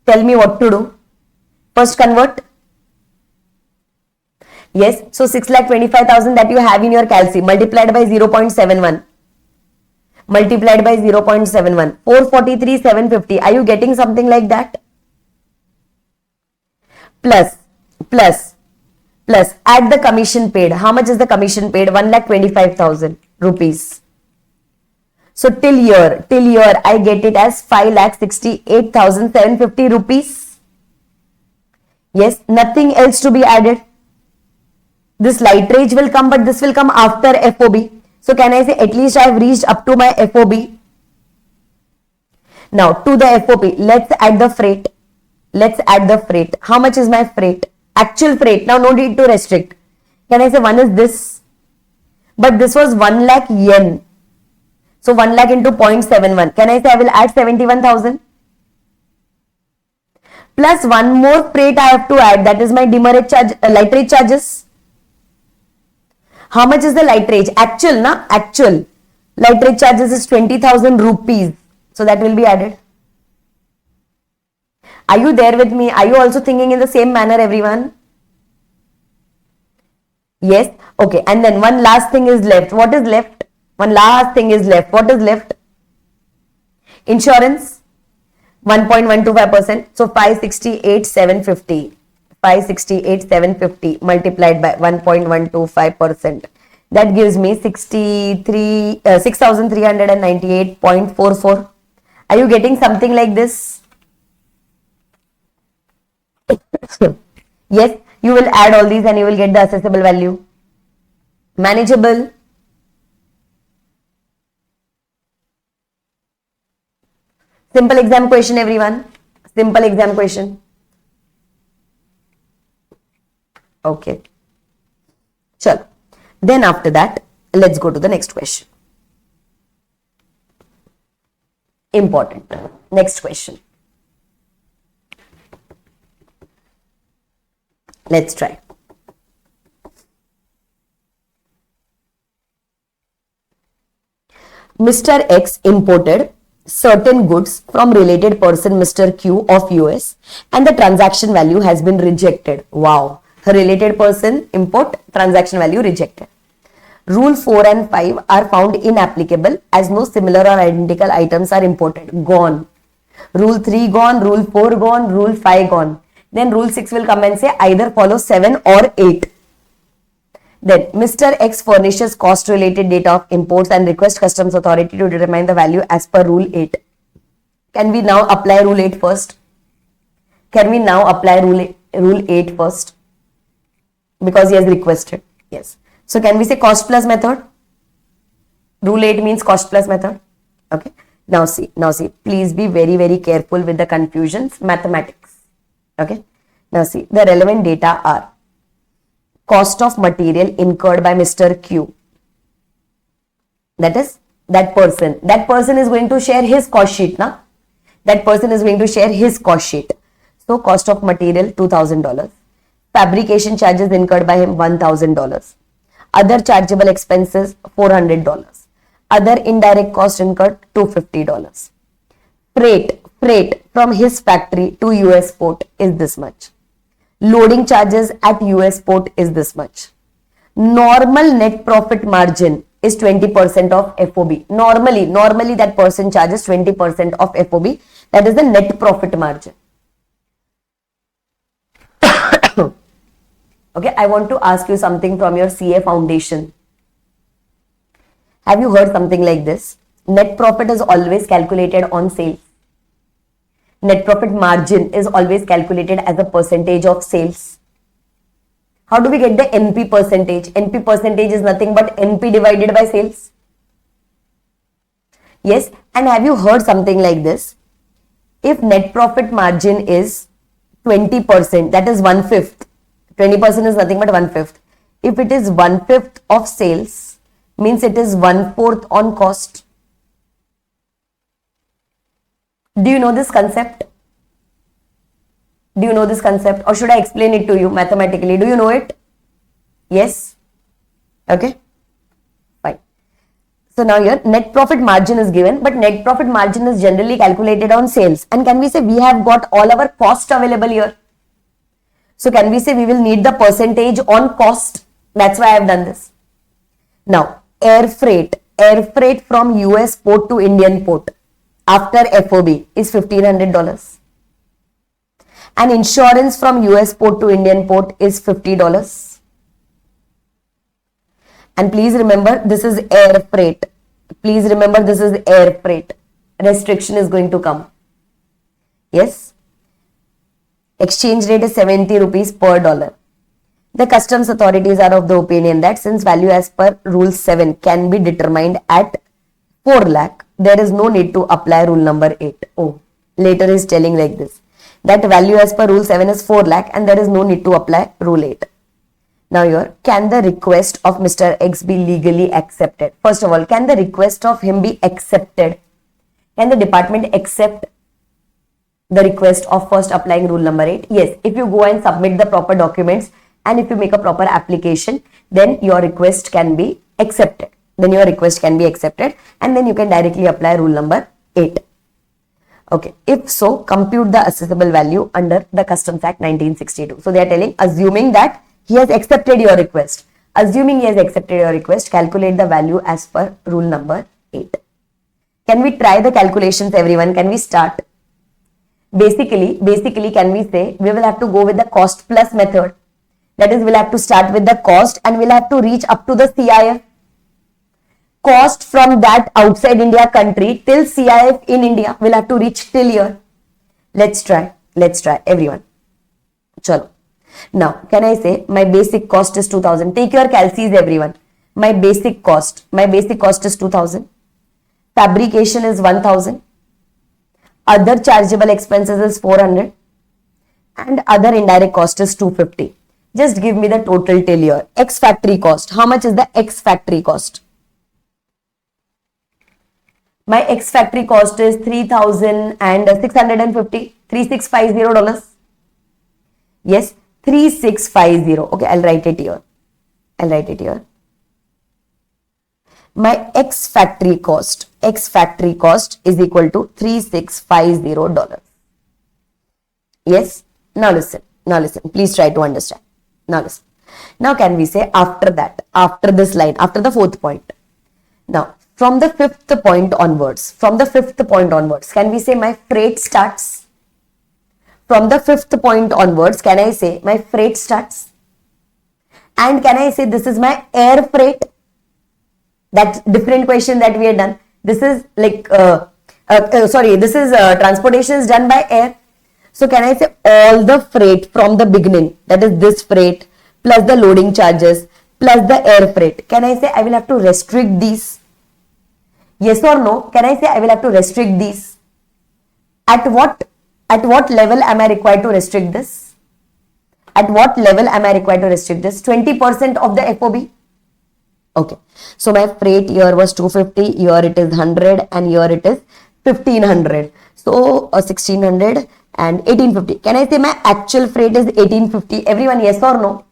Tell me what to do. First convert. Yes, so 6,25,000 that you have in your calci multiplied by 0.71. Multiplied by 0.71. 443,750. Are you getting something like that? Plus. Add the commission paid. How much is the commission paid? 1,25,000 rupees. So till year, I get it as 5,68,750 rupees. Yes, nothing else to be added. This lighterage will come, but this will come after FOB. So can I say at least I have reached up to my FOB? Now to the FOB, let's add the freight. How much is my freight? Actual freight. Now no need to restrict. Can I say one is this? But this was 1 lakh yen. So 1 lakh into 0.71. Can I say I will add 71,000? Plus one more freight I have to add. That is my demurrage charge, lighterage charges. How much is the lighterage? Actual, na? Actual. Lighterage charges is 20,000 rupees. So that will be added. Are you there with me? Are you also thinking in the same manner, everyone? Yes? Okay. And then one last thing is left. What is left? One last thing is left. What is left? Insurance. 1.125%. So 568,750. 568,750 multiplied by 1.125%. That gives me 6,398.44. Are you getting something like this? Yes, you will add all these and you will get the accessible value. Manageable. Simple exam question, everyone. Simple exam question. Okay. Chalo. Then after that, let's go to the next question. Important. Next question. Let's try. Mr. X imported certain goods from related person Mr. Q of US and the transaction value has been rejected. Wow. Related person import, transaction value rejected. Rule 4 and 5 are found inapplicable as no similar or identical items are imported. Gone. Rule 3 gone, Rule 4 gone, Rule 5 gone. Then Rule 6 will come and say either follow 7 or 8. Then Mr. X furnishes cost related data of imports and requests customs authority to determine the value as per Rule 8. Can we now apply Rule 8 first? Can we now apply Rule 8 first? Because he has requested. Yes. So can we say cost plus method? Rule 8 means cost plus method. Okay. Now see. Please be very, very careful with the confusions. Mathematics. Okay. Now see. The relevant data are cost of material incurred by Mr. Q. That is that person. That person is going to share his cost sheet. Na? That person is going to share his cost sheet. So cost of material $2,000. Fabrication charges incurred by him $1,000. Other chargeable expenses $400. Other indirect cost incurred $250. Freight from his factory to US port is this much. Loading charges at US port is this much. Normal net profit margin is 20% of FOB. Normally that person charges 20% of FOB. That is the net profit margin. Okay, I want to ask you something from your CA foundation. Have you heard something like this? Net profit is always calculated on sales. Net profit margin is always calculated as a percentage of sales. How do we get the NP percentage? NP percentage is nothing but NP divided by sales. Yes, and have you heard something like this? If net profit margin is 20%, that is 1/5. 20% is nothing but 1/5. If it is 1/5 of sales, means it is 1/4 on cost. Do you know this concept? Do you know this concept, or should I explain it to you mathematically? Do you know it? Yes? Okay, fine. So now here net profit margin is given, but net profit margin is generally calculated on sales. And can we say we have got all our cost available here? So can we say we will need the percentage on cost? That's why I have done this. Now air freight from US port to Indian port after FOB is $1,500. And insurance from US port to Indian port is $50. And please remember, this is air freight. Please remember, this is air freight. Restriction is going to come. Yes. Exchange rate is 70 rupees per dollar. The customs authorities are of the opinion that since value as per rule 7 can be determined at 4 lakh, there is no need to apply rule number 8. Oh, later is telling like this, that value as per rule 7 is 4 lakh and there is no need to apply rule 8. Now here, can the request of Mr. X be legally accepted? First of all, can the request of him be accepted? Can the department accept the request of first applying rule number 8? Yes, if you go and submit the proper documents and if you make a proper application, then your request can be accepted. And then you can directly apply rule number 8. Okay, if so, compute the assessable value under the Customs Act 1962. So they are telling, assuming that he has accepted your request. Calculate the value as per rule number 8. Can we try the calculations, everyone? Can we start? Basically, can we say we will have to go with the cost plus method. That is, we'll have to start with the cost and we'll have to reach up to the CIF. Cost from that outside India country till CIF in India, we'll have to reach till here. Let's try everyone. Chalo. Now, can I say my basic cost is 2000? Take your calcies, everyone. My basic cost is 2000. Fabrication is 1000. Other chargeable expenses is 400. And other indirect cost is 250. Just give me the total till here. X factory cost. How much is the X factory cost? My X factory cost is $3,650. $3,650. Yes, 3650. Okay, I'll write it here. My X factory cost is equal to $3,650. Yes. Now listen. Please try to understand. Now listen. Now can we say after that, after this line, after the fourth point. Now from the fifth point onwards, can we say my freight starts? From the fifth point onwards, can I say my freight starts? And can I say this is my air freight? That's different question that we had done. This is like, transportation is done by air. So can I say all the freight from the beginning, that is this freight plus the loading charges plus the air freight. Can I say I will have to restrict these? Yes or no? Can I say I will have to restrict these? At what level am I required to restrict this? 20% of the FOB. Okay. So my freight here was 250, here it is 100 and here it is 1500. So 1600 and 1850. Can I say my actual freight is 1850? Everyone, yes or no?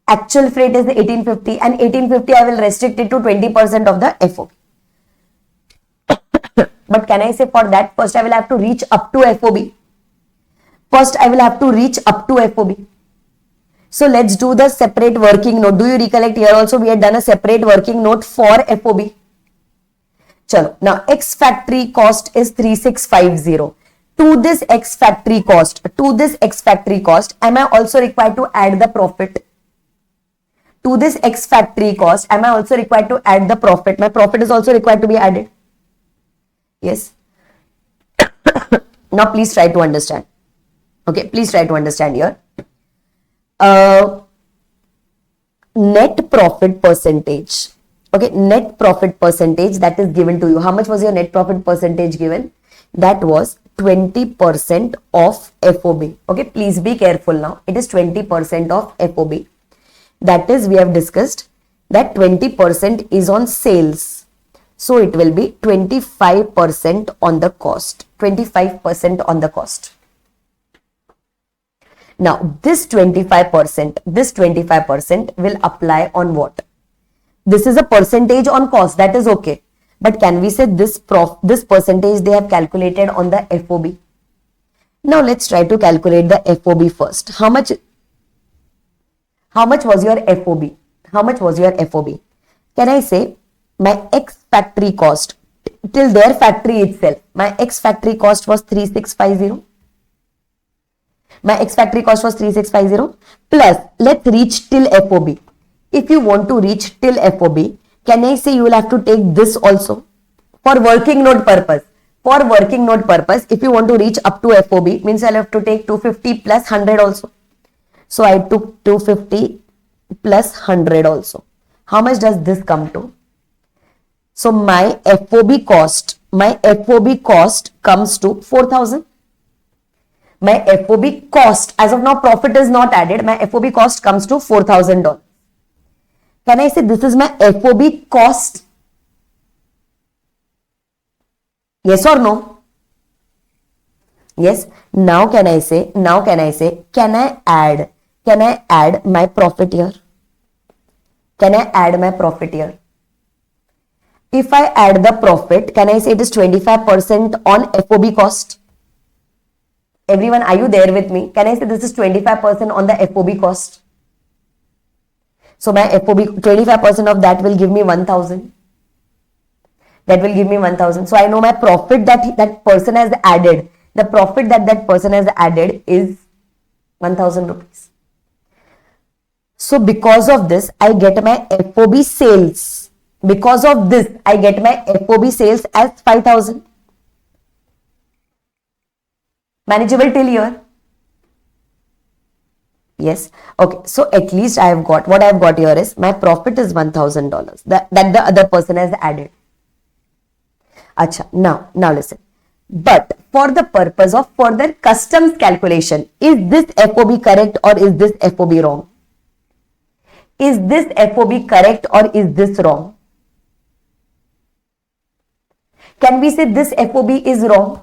Actual freight is 1850 and 1850 I will restrict it to 20% of the FOB. But can I say for that first I will have to reach up to FOB? So let's do the separate working note. Do you recollect here also we had done a separate working note for FOB? Chalo. Now X factory cost is 3650. To this X factory cost, am I also required to add the profit? To this X factory cost, am I also required to add the profit? My profit is also required to be added. Yes. Now please try to understand. Okay, please try to understand here. Net profit percentage. Okay, net profit percentage that is given to you. How much was your net profit percentage given? That was 20% of FOB. Okay, please be careful now. It is 20% of FOB. That is, we have discussed that 20% is on sales. So it will be 25% on the cost. 25% on the cost. Now, this 25% will apply on what? This is a percentage on cost. That is okay. But can we say this percentage they have calculated on the FOB? Now, let's try to calculate the FOB first. How much was your FOB? How much was your FOB? Can I say my X factory cost till their factory itself? My X factory cost was 3650. My X factory cost was 3650 plus let's reach till FOB. If you want to reach till FOB, can I say you will have to take this also for working note purpose? For working note purpose, if you want to reach up to FOB, means I'll have to take 250 plus 100 also. So I took 250 plus 100 also. How much does this come to? So my FOB cost comes to 4,000. My FOB cost, as of now profit is not added, my FOB cost comes to $4,000. Can I say this is my FOB cost? Yes or no? Yes. Now can I say, can I add my profit here? Can I add my profit here? If I add the profit, can I say it is 25% on FOB cost? Everyone, are you there with me? Can I say this is 25% on the FOB cost? So my FOB, 25% of that will give me 1,000. That will give me 1,000. So I know my profit that person has added. The profit that person has added is 1,000 rupees. So because of this, I get my FOB sales. Because of this, I get my FOB sales as 5,000. Manageable till here? Yes. Okay. So at least I have got, what I have got here is my profit is $1,000 that the other person has added. Acha. Now listen. But for the purpose of further customs calculation, is this FOB correct or is this FOB wrong? Is this FOB correct or is this wrong? Can we say this FOB is wrong?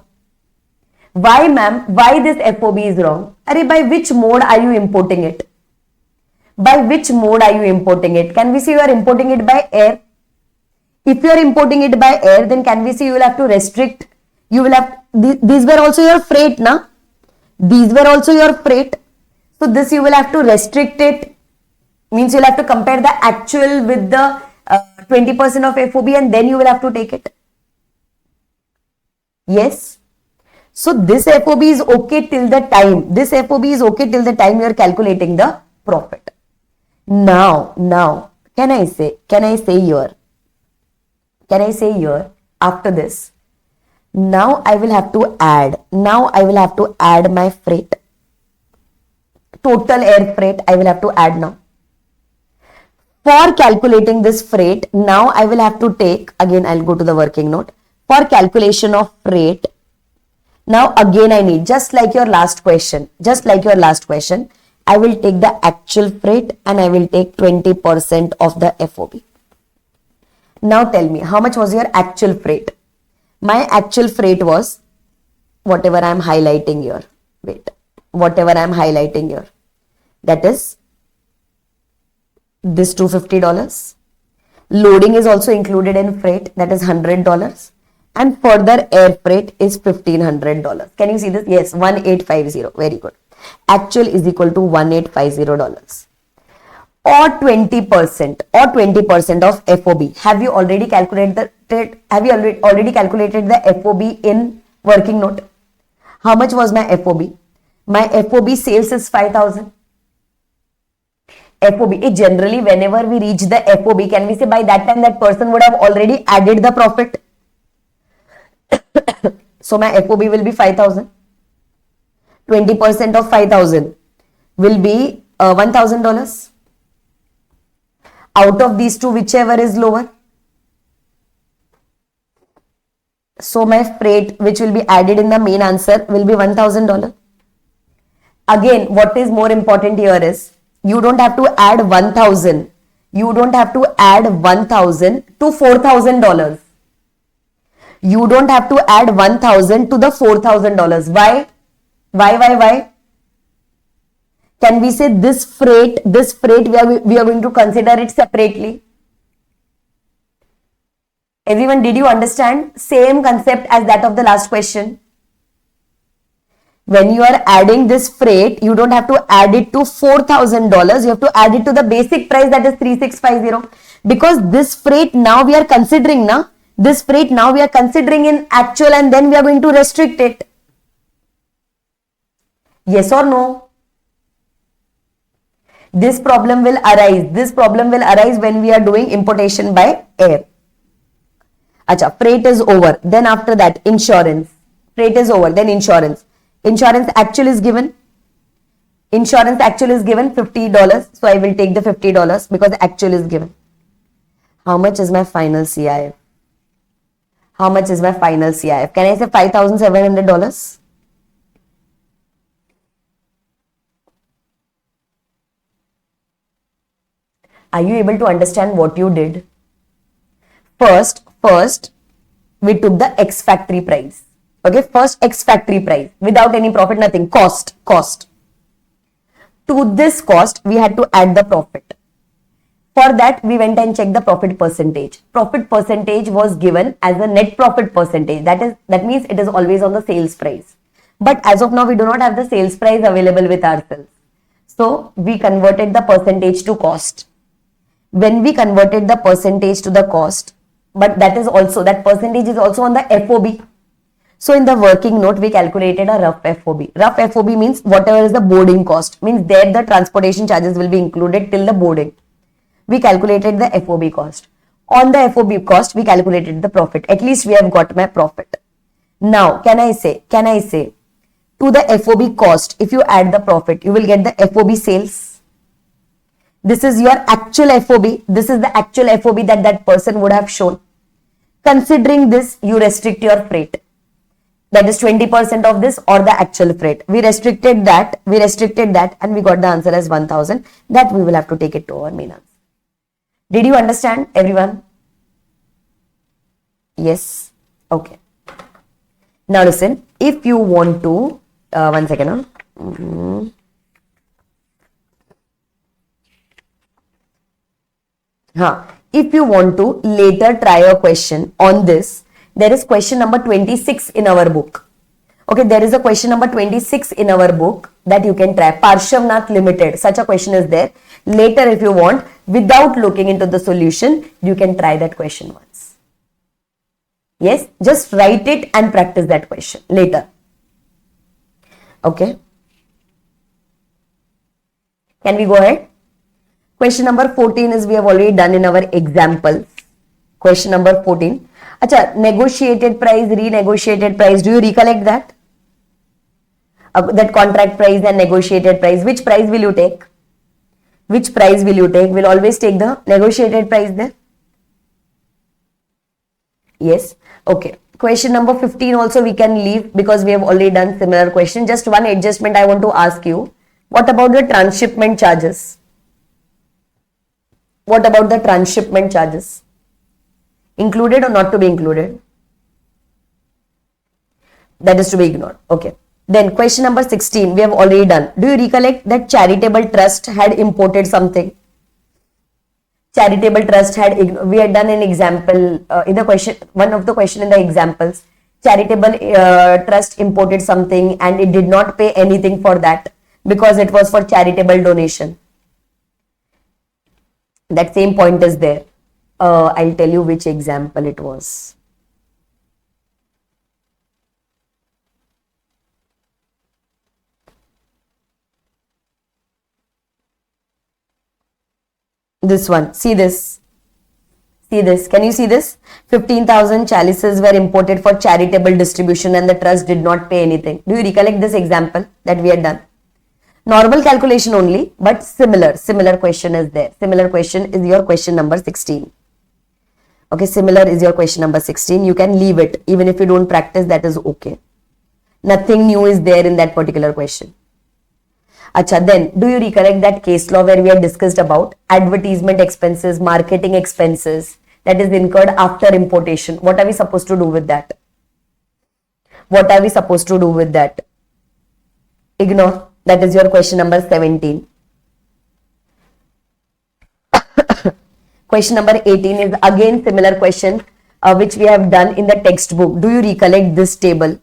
Why, ma'am? Why this FOB is wrong? By which mode are you importing it? By which mode are you importing it? Can we say you are importing it by air? If you are importing it by air, then can we say you will have to restrict? You will have, these were also your freight, na? These were also your freight. So this you will have to restrict it. Means you will have to compare the actual with the 20% of FOB and then you will have to take it. Yes. So this FOB is okay till the time. This FOB is okay till the time you are calculating the profit. Now, can I say here after this? Now I will have to add my freight. Total air freight I will have to add now. For calculating this freight, now I will have to take, again I'll go to the working note. For calculation of freight, now again I need, just like your last question, I will take the actual freight and I will take 20% of the FOB. Now tell me, how much was your actual freight? My actual freight was whatever I am highlighting here. That is this $250. Loading is also included in freight, that is $100. And further air freight is $1,500. Can you see this? Yes, 1850. Very good. Actual is equal to $1850. Or 20% of FOB. Have you already calculated the FOB in working note? How much was my FOB? My FOB sales is 5,000. FOB, generally whenever we reach the FOB, can we say by that time that person would have already added the profit? So my FOB will be 5,000. 20% of 5,000 will be $1,000. Out of these two, whichever is lower. So my freight, which will be added in the main answer, will be $1,000. Again, what is more important here is, you don't have to add 1,000. You don't have to add 1,000 to $4,000. You don't have to add 1,000 to the $4,000. Why? Why? Can we say this freight we are going to consider it separately? Everyone, did you understand? Same concept as that of the last question. When you are adding this freight, you don't have to add it to $4,000. You have to add it to the basic price, that is 3,650. Because this freight now we are considering, this freight now we are considering in actual, and then we are going to restrict it. Yes or no? This problem will arise. This problem will arise when we are doing importation by air. Acha, freight is over. Then after that, insurance. Freight is over. Then insurance. Insurance actual is given. Insurance actual is given $50. So I will take the $50 because actual is given. How much is my final CIF? How much is my final CIF? Can I say $5,700? Are you able to understand what you did? First, we took the X factory price. Okay, first X factory price without any profit, nothing. Cost. To this cost, we had to add the profit. For that, we went and checked the profit percentage. Profit percentage was given as a net profit percentage. That means it is always on the sales price. But as of now, we do not have the sales price available with ourselves. So we converted the percentage to cost. When we converted the percentage to the cost, but that percentage is also on the FOB. So in the working note, we calculated a rough FOB. Rough FOB means whatever is the boarding cost, means there the transportation charges will be included till the boarding. We calculated the FOB cost. On the FOB cost, we calculated the profit. At least we have got my profit. Now, can I say to the FOB cost, if you add the profit, you will get the FOB sales. This is your actual FOB. This is the actual FOB that person would have shown. Considering this, you restrict your freight. That is 20% of this or the actual freight. We restricted that and we got the answer as 1,000. That we will have to take it to our main answer. Did you understand, everyone? Yes? Okay. Now listen, if you want to, one second. If you want to later try a question on this, there is question number 26 in our book. Okay, there is a question number 26 in our book that you can try. Parshavnath Limited, such a question is there. Later, if you want, without looking into the solution, you can try that question once. Yes, just write it and practice that question later. Okay. Can we go ahead? Question number 14 is we have already done in our examples. Question number 14. Acha, negotiated price, renegotiated price. Do you recollect that? That contract price and negotiated price. Which price will you take? Which price will you take? We'll always take the negotiated price there. Yes. Okay. Question number 15 also we can leave because we have already done similar question. Just one adjustment I want to ask you. What about the transshipment charges? What about the transshipment charges? Included or not to be included? That is to be ignored. Okay. Then question number 16 we have already done. Do you recollect that Charitable Trust had imported something? Charitable Trust had, we had done an example in the question, one of the question in the examples. Charitable Trust imported something and it did not pay anything for that because it was for charitable donation. That same point is there. I'll tell you which example it was. This one. See this. See this. Can you see this? 15,000 chalices were imported for charitable distribution and the trust did not pay anything. Do you recollect this example that we had done? Normal calculation only, but similar question is there. Similar question is your question number 16. Okay, similar is your question number 16. You can leave it. Even if you don't practice, that is okay. Nothing new is there in that particular question. Acha, then do you recollect that case law where we had discussed about advertisement expenses, marketing expenses that is incurred after importation? What are we supposed to do with that? What are we supposed to do with that? Ignore. That is your question number 17. Question number 18 is again similar question which we have done in the textbook. Do you recollect this table?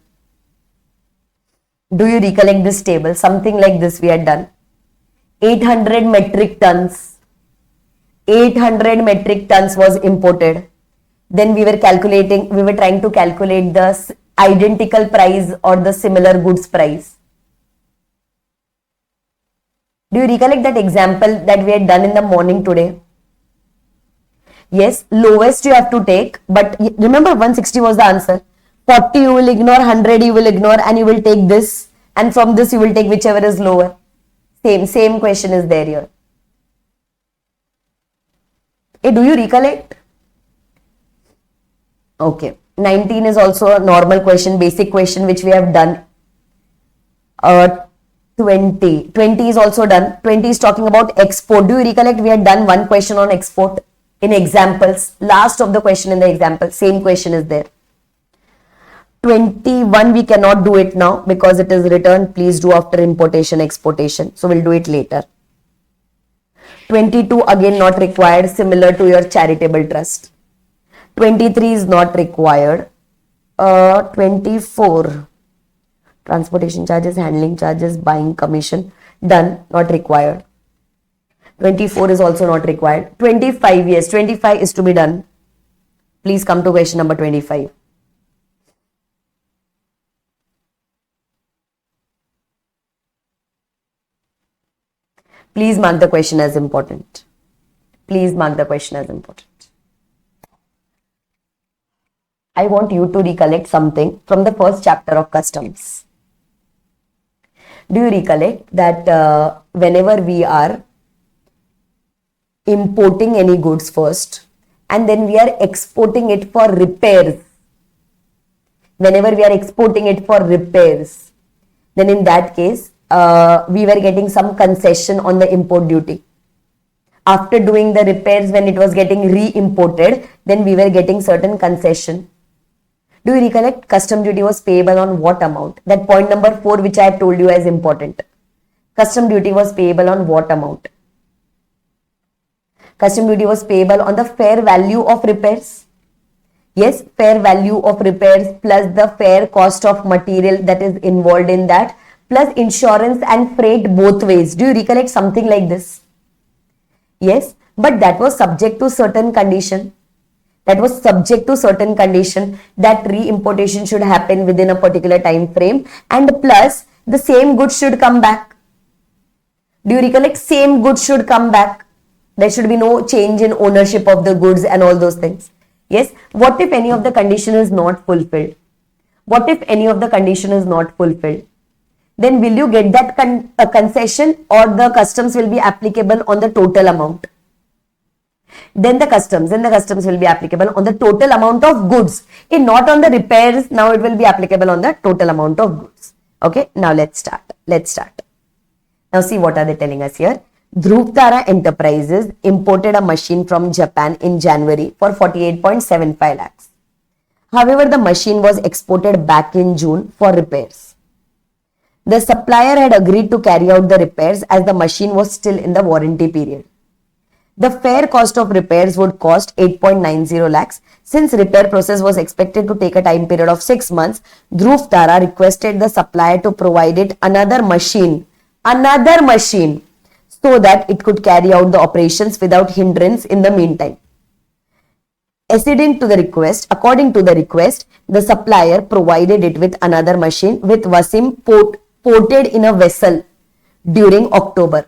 Do you recollect this table? Something like this we had done. 800 metric tons. 800 metric tons was imported. Then we were trying to calculate the identical price or the similar goods price. Do you recollect that example that we had done in the morning today? Yes, lowest you have to take, but remember 160 was the answer. 40 you will ignore, 100 you will ignore, and you will take this, and from this you will take whichever is lower. Same question is there here. Hey, do you recollect? Okay. 19 is also a normal question, basic question which we have done. 20 is also done. 20 is talking about export. Do you recollect we had done one question on export in examples? Last of the question in the example, same question is there. 21 we cannot do it now because it is written please do after importation exportation, so we'll do it later. 22 again not required, similar to your charitable trust. 23 is not required. 24 transportation charges, handling charges, buying commission, done, not required. 24 is also not required. 25, yes, 25 is to be done. Please come to question number 25. Please mark the question as important. Please mark the question as important. I want you to recollect something from the first chapter of customs. Do you recollect that whenever we are importing any goods first and then we are exporting it for repairs, whenever we are exporting it for repairs, then in that case, we were getting some concession on the import duty. After doing the repairs, when it was getting re-imported, then we were getting certain concession. Do you recollect custom duty was payable on what amount? That point number 4 which I have told you as important. Custom duty was payable on what amount? Custom duty was payable on the fair value of repairs. Yes, fair value of repairs plus the fair cost of material that is involved in that, plus insurance and freight both ways. Do you recollect something like this? Yes, but that was subject to certain condition. That was subject to certain condition that re-importation should happen within a particular time frame, and plus the same goods should come back. Do you recollect? Same goods should come back. There should be no change in ownership of the goods and all those things. Yes. What if any of the condition is not fulfilled? What if any of the condition is not fulfilled? Then will you get that concession, or the customs will be applicable on the total amount? Then the customs will be applicable on the total amount of goods. If not on the repairs, now it will be applicable on the total amount of goods. Okay, now let's start. Now see what are they telling us here. Dhruv Tara Enterprises imported a machine from Japan in January for 48.75 lakhs. However, the machine was exported back in June for repairs. The supplier had agreed to carry out the repairs as the machine was still in the warranty period. The fair cost of repairs would cost 8.90 lakhs. Since repair process was expected to take a time period of 6 months, Dhruv Tara requested the supplier to provide it another machine, so that it could carry out the operations without hindrance in the meantime. According to the request, the supplier provided it with another machine with Wasim ported in a vessel during October.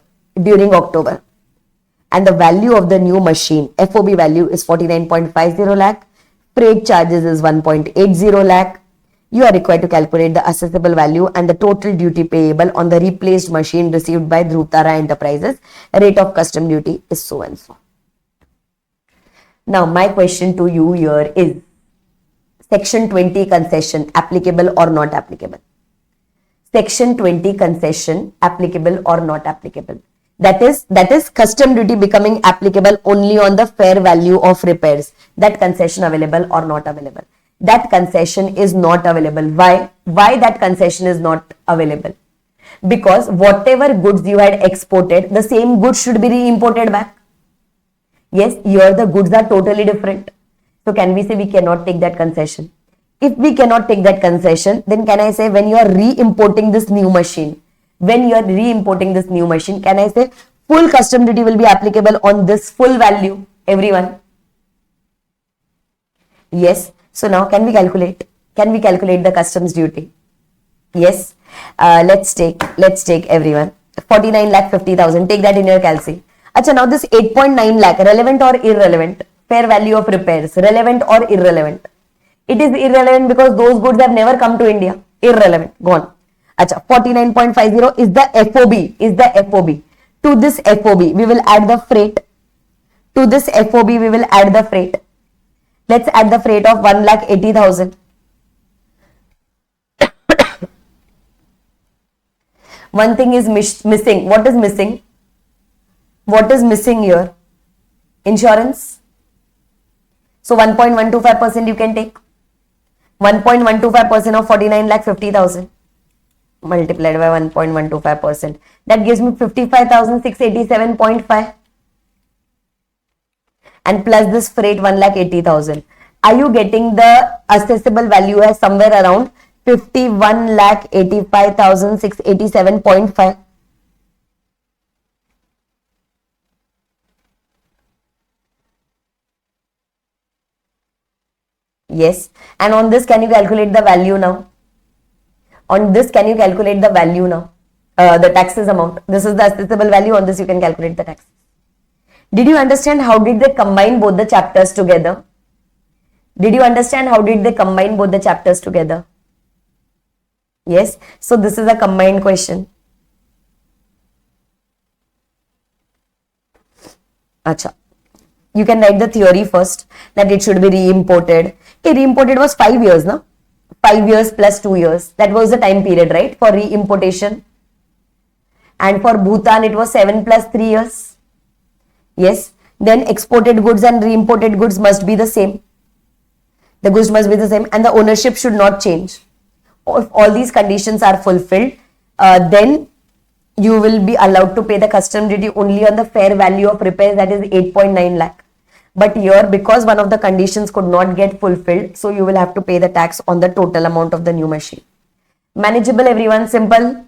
and the value of the new machine, FOB value is 49.50 lakh, freight charges is 1.80 lakh. You are required to calculate the assessable value and the total duty payable on the replaced machine received by Dhruptara Enterprises. Rate of custom duty is so and so. Now my question to you here is, Section 20 concession applicable or not applicable? Section 20 concession applicable or not applicable? That is custom duty becoming applicable only on the fair value of repairs. That concession available or not available? That concession is not available. Why? Why that concession is not available? Because whatever goods you had exported, the same goods should be re-imported back. Yes, here the goods are totally different. So can we say we cannot take that concession? If we cannot take that concession, then can I say when you are re-importing this new machine, can I say full custom duty will be applicable on this full value, everyone? Yes. So now can we calculate? Can we calculate the customs duty? Yes. Let's take everyone. 49,50,000. Take that in your calci. Acha, now this 8.9 lakh, relevant or irrelevant? Fair value of repairs, relevant or irrelevant? It is irrelevant because those goods have never come to India. Irrelevant. Gone. Acha, 49.50 is the FOB. To this FOB, we will add the freight. Let's add the freight of 1,80,000. One thing is missing. What is missing? What is missing here? Insurance. So 1.125% you can take. 1.125% of 49,50,000 multiplied by 1.125%. That gives me 55,687.5. And plus this freight 1,80,000. Are you getting the assessable value as somewhere around 51,85,687.5? Yes. And on this, can you calculate the value now? The taxes amount. This is the assessable value. On this, you can calculate the taxes. Did you understand how did they combine both the chapters together? Yes. So this is a combined question. Acha. You can write the theory first that it should be re-imported. Okay, re-imported was 5 years, no? 5 years plus 2 years. That was the time period, right? For re-importation. And for Bhutan, it was 7 plus 3 years. Yes. Then exported goods and re-imported goods must be the same. The goods must be the same and the ownership should not change. If all these conditions are fulfilled, then you will be allowed to pay the custom duty only on the fair value of repairs, that is 8.9 lakh. But here, because one of the conditions could not get fulfilled, so you will have to pay the tax on the total amount of the new machine. Manageable, everyone? Simple?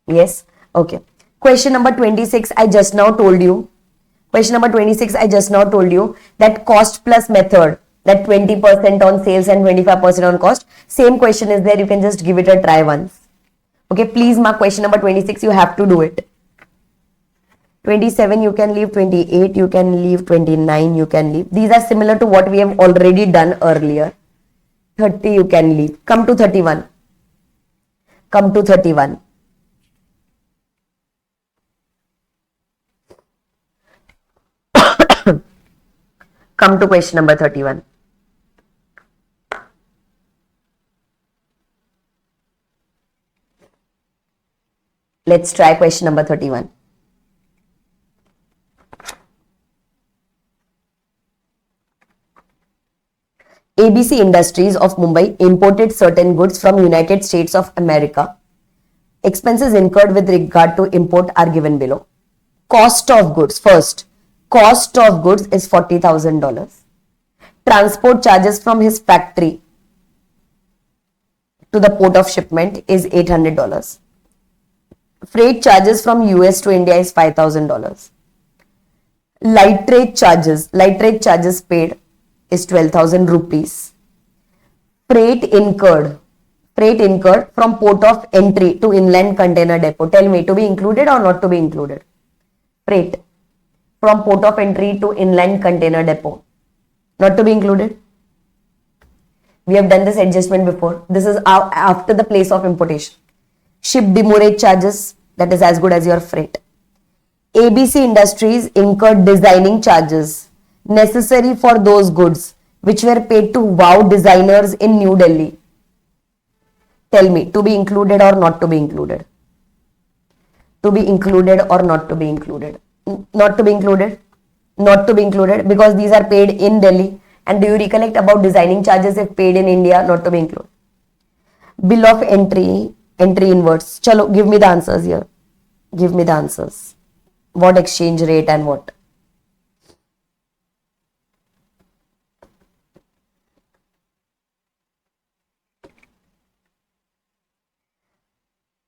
Yes. Okay. Question number 26, I just now told you. That cost plus method, that 20% on sales and 25% on cost. Same question is there. You can just give it a try once. Okay. Please mark question number 26. You have to do it. 27 you can leave, 28 you can leave, 29 you can leave. These are similar to what we have already done earlier. 30 you can leave. Come to 31. Come to question number 31. Let's try question number 31. ABC Industries of Mumbai imported certain goods from United States of America. Expenses incurred with regard to import are given below. Cost of goods. First, cost of goods is $40,000. Transport charges from his factory to the port of shipment is $800. Freight charges from US to India is $5,000. Light rate charges paid is 12,000 rupees. Freight incurred freight incurred from port of entry to inland container depot. Tell me, to be included or not to be included? Freight from port of entry to inland container depot. Not to be included? We have done this adjustment before. This is after the place of importation. Ship demurrage charges, that is as good as your freight. ABC Industries incurred designing charges necessary for those goods which were paid to WOW designers in New Delhi. Tell me, to be included or not to be included? To be included or not to be included? Not to be included? Not to be included because these are paid in Delhi. And do you recollect about designing charges if paid in India? Not to be included. Bill of entry, entry inwards. Chalo, give me the answers here. Give me the answers. What exchange rate and what?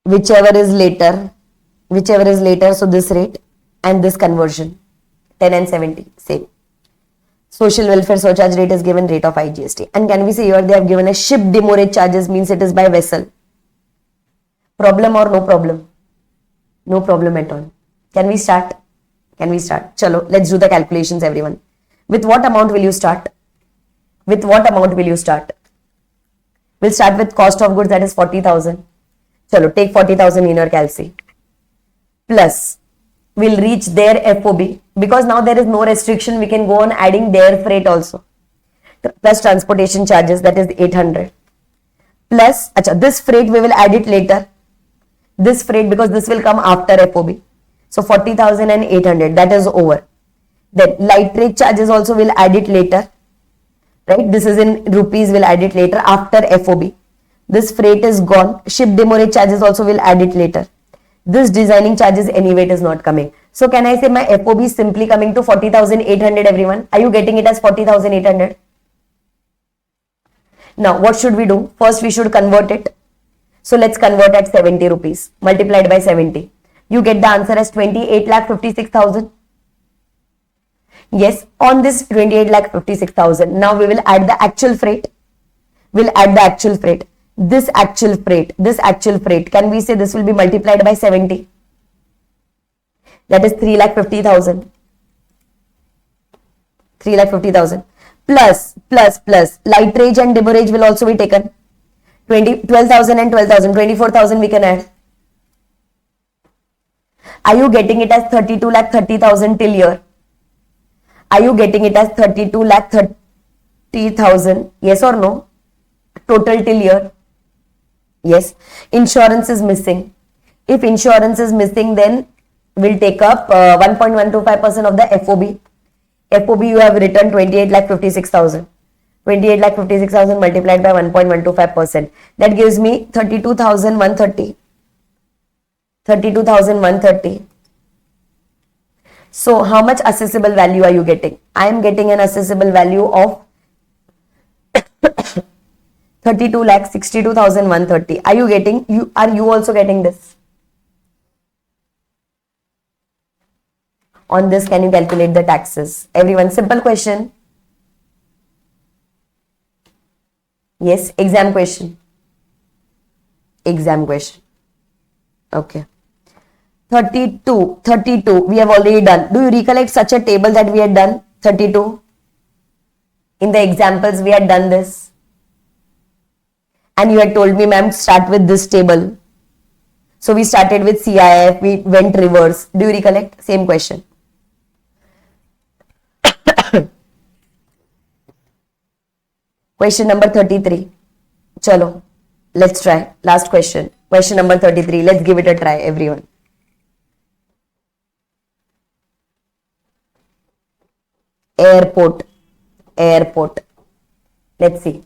Whichever is later, so this rate and this conversion, 10 and 70, same. Social welfare surcharge rate is given rate of IGST. And can we say here they have given a ship demurrage charges, means it is by vessel. Problem or no problem? No problem at all. Can we start? Can we start? Chalo, let's do the calculations, everyone. With what amount will you start? With what amount will you start? We'll start with cost of goods, that is 40,000. Chalo, take 40,000 in your calci. Plus, we'll reach their FOB because now there is no restriction. We can go on adding their freight also. Plus transportation charges, that is 800. Plus, this freight we will add it later. This freight because this will come after FOB. So 40,000 and 800, that is over. Then light rate charges also will add it later. Right? This is in rupees, we'll add it later after FOB. This freight is gone. Ship demurrage charges also will add it later. This designing charges anyway it is not coming. So can I say my FOB is simply coming to 40,800, everyone? Are you getting it as 40,800? Now what should we do? First we should convert it. So let's convert at 70 rupees multiplied by 70. You get the answer as 28,56,000. Yes, on this 28,56,000. Now we will add the actual freight. We'll add the actual freight. This actual freight, can we say this will be multiplied by 70? That is 3,50,000. 3,50,000. Plus, light rage and demurrage will also be taken. 12,000 and 12,000, 24,000 we can add. Are you getting it as 32,30,000 till here? Are you getting it as 32,30,000? Yes or no? Total till here? Yes. Insurance is missing. If insurance is missing, then we'll take up 1.125% of the FOB. FOB you have written 28,56,000. 28,56,000 multiplied by 1.125%. That gives me 32,130. 32,130. So how much accessible value are you getting? I am getting an accessible value of 32,62,130. Are you getting? Are you also getting this? On this, can you calculate the taxes? Everyone, simple question. Yes, exam question. Exam question. Okay. 32, we have already done. Do you recollect such a table that we had done? 32. In the examples, we had done this. And you had told me, ma'am, start with this table. So we started with CIF, we went reverse. Do you recollect? Same question. Question number 33. Chalo, let's try. Last question. Question number 33. Let's give it a try, everyone. Airport. Let's see.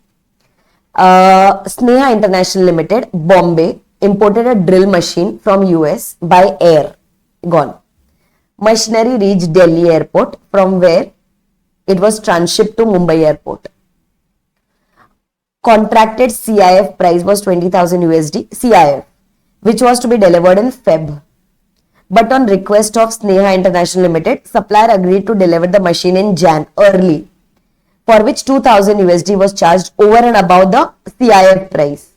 Sneha International Limited, Bombay, imported a drill machine from US by air. Gone. Machinery reached Delhi airport, from where it was transshipped to Mumbai airport. Contracted CIF price was 20,000 USD CIF, which was to be delivered in Feb. But on request of Sneha International Limited, supplier agreed to deliver the machine in Jan early, for which 2,000 USD was charged over and above the CIF price.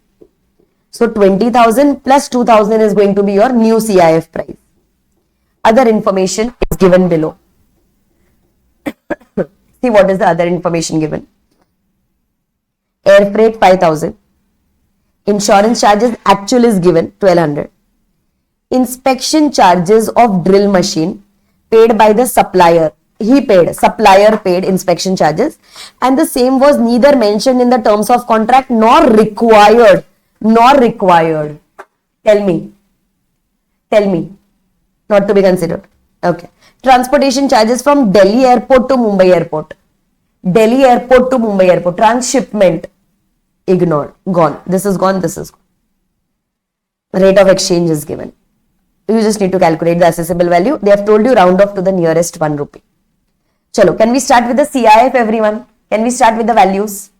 So 20,000 plus 2,000 is going to be your new CIF price. Other information is given below. See what is the other information given. Air freight 5,000. Insurance charges actual is given 1,200. Inspection charges of drill machine paid by the supplier. Supplier paid inspection charges, and the same was neither mentioned in the terms of contract nor required. Tell me. Not to be considered. Okay. Transportation charges from Delhi airport to Mumbai airport. Transshipment. Ignored. Gone. This is gone. Rate of exchange is given. You just need to calculate the assessable value. They have told you round off to the nearest 1 rupee. Chalo, can we start with the CIF, everyone? Can we start with the values?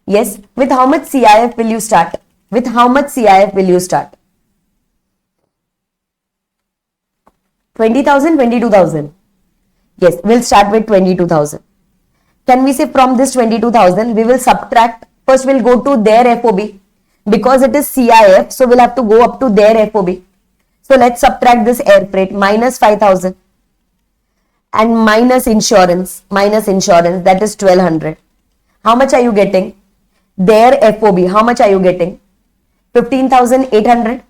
Yes. With how much CIF will you start? 20,000, 22,000. Yes, we'll start with 22,000. Can we say from this 22,000, we will subtract, first we'll go to their FOB. Because it is CIF, so we'll have to go up to their FOB. So let's subtract this air freight, minus 5,000. And minus insurance, that is 1,200. How much are you getting? Their FOB, how much are you getting? 15,800.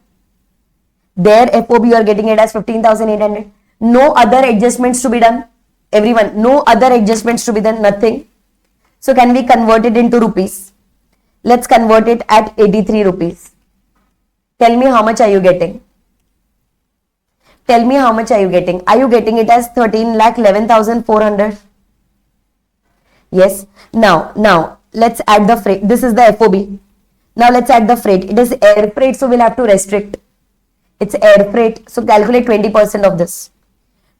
Their FOB, you are getting it as 15,800. No other adjustments to be done. Everyone, no other adjustments to be done, nothing. So can we convert it into rupees? Let's convert it at 83 rupees. Tell me how much are you getting? Are you getting it as 13,11,400? Yes. Now, let's add the freight. This is the FOB. Now let's add the freight. It is air freight, so we'll have to restrict. It's air freight. So calculate 20% of this.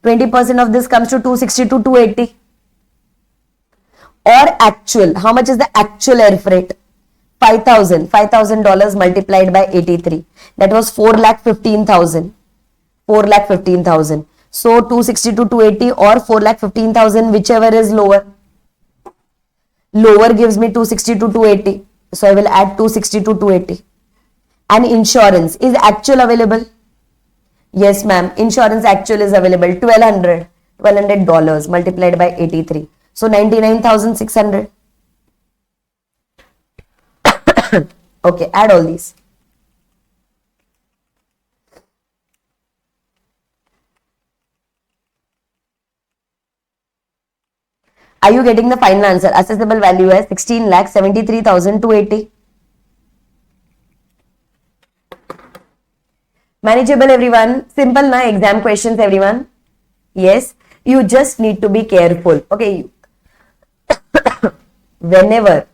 20% of this comes to 262, 280. Or actual. How much is the actual air freight? $5,000 multiplied by 83. That was 4,15,000. 4,15,000. So 262, 280 or 4,15,000, whichever is lower. Lower gives me 262, 280. So I will add 262, 280. And insurance is actual available. Yes, ma'am. Insurance actual is available. $1,200 multiplied by 83. So 99,600. Okay, add all these. Are you getting the final answer? Assessable value as 16,73,280. Manageable, everyone. Simple na exam questions, everyone. Yes, you just need to be careful. Okay. Whenever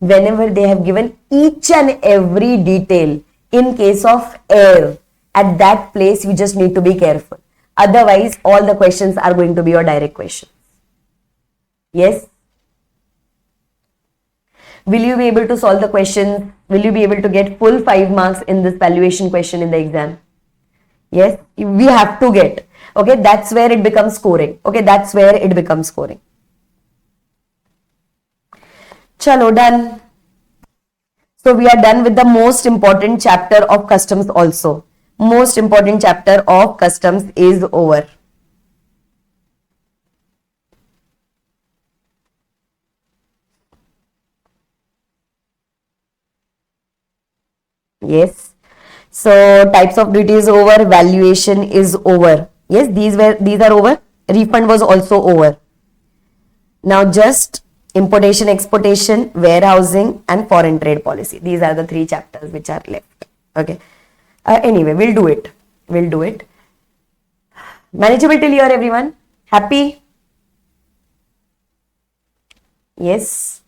they have given each and every detail in case of air, at that place you just need to be careful. Otherwise, all the questions are going to be your direct questions. Yes. Will you be able to solve the question? Will you be able to get full 5 marks in this valuation question in the exam? Yes, we have to get. Okay, that's where it becomes scoring. Okay, that's where it becomes scoring. Chalo, done. So we are done with the most important chapter of customs also. Most important chapter of customs is over. Yes. So types of duty is over, valuation is over. Yes, these are over. Refund was also over. Now just importation, exportation, warehousing and foreign trade policy. These are the 3 chapters which are left. Okay. Anyway, we'll do it. Manageable till here, everyone? Happy? Yes.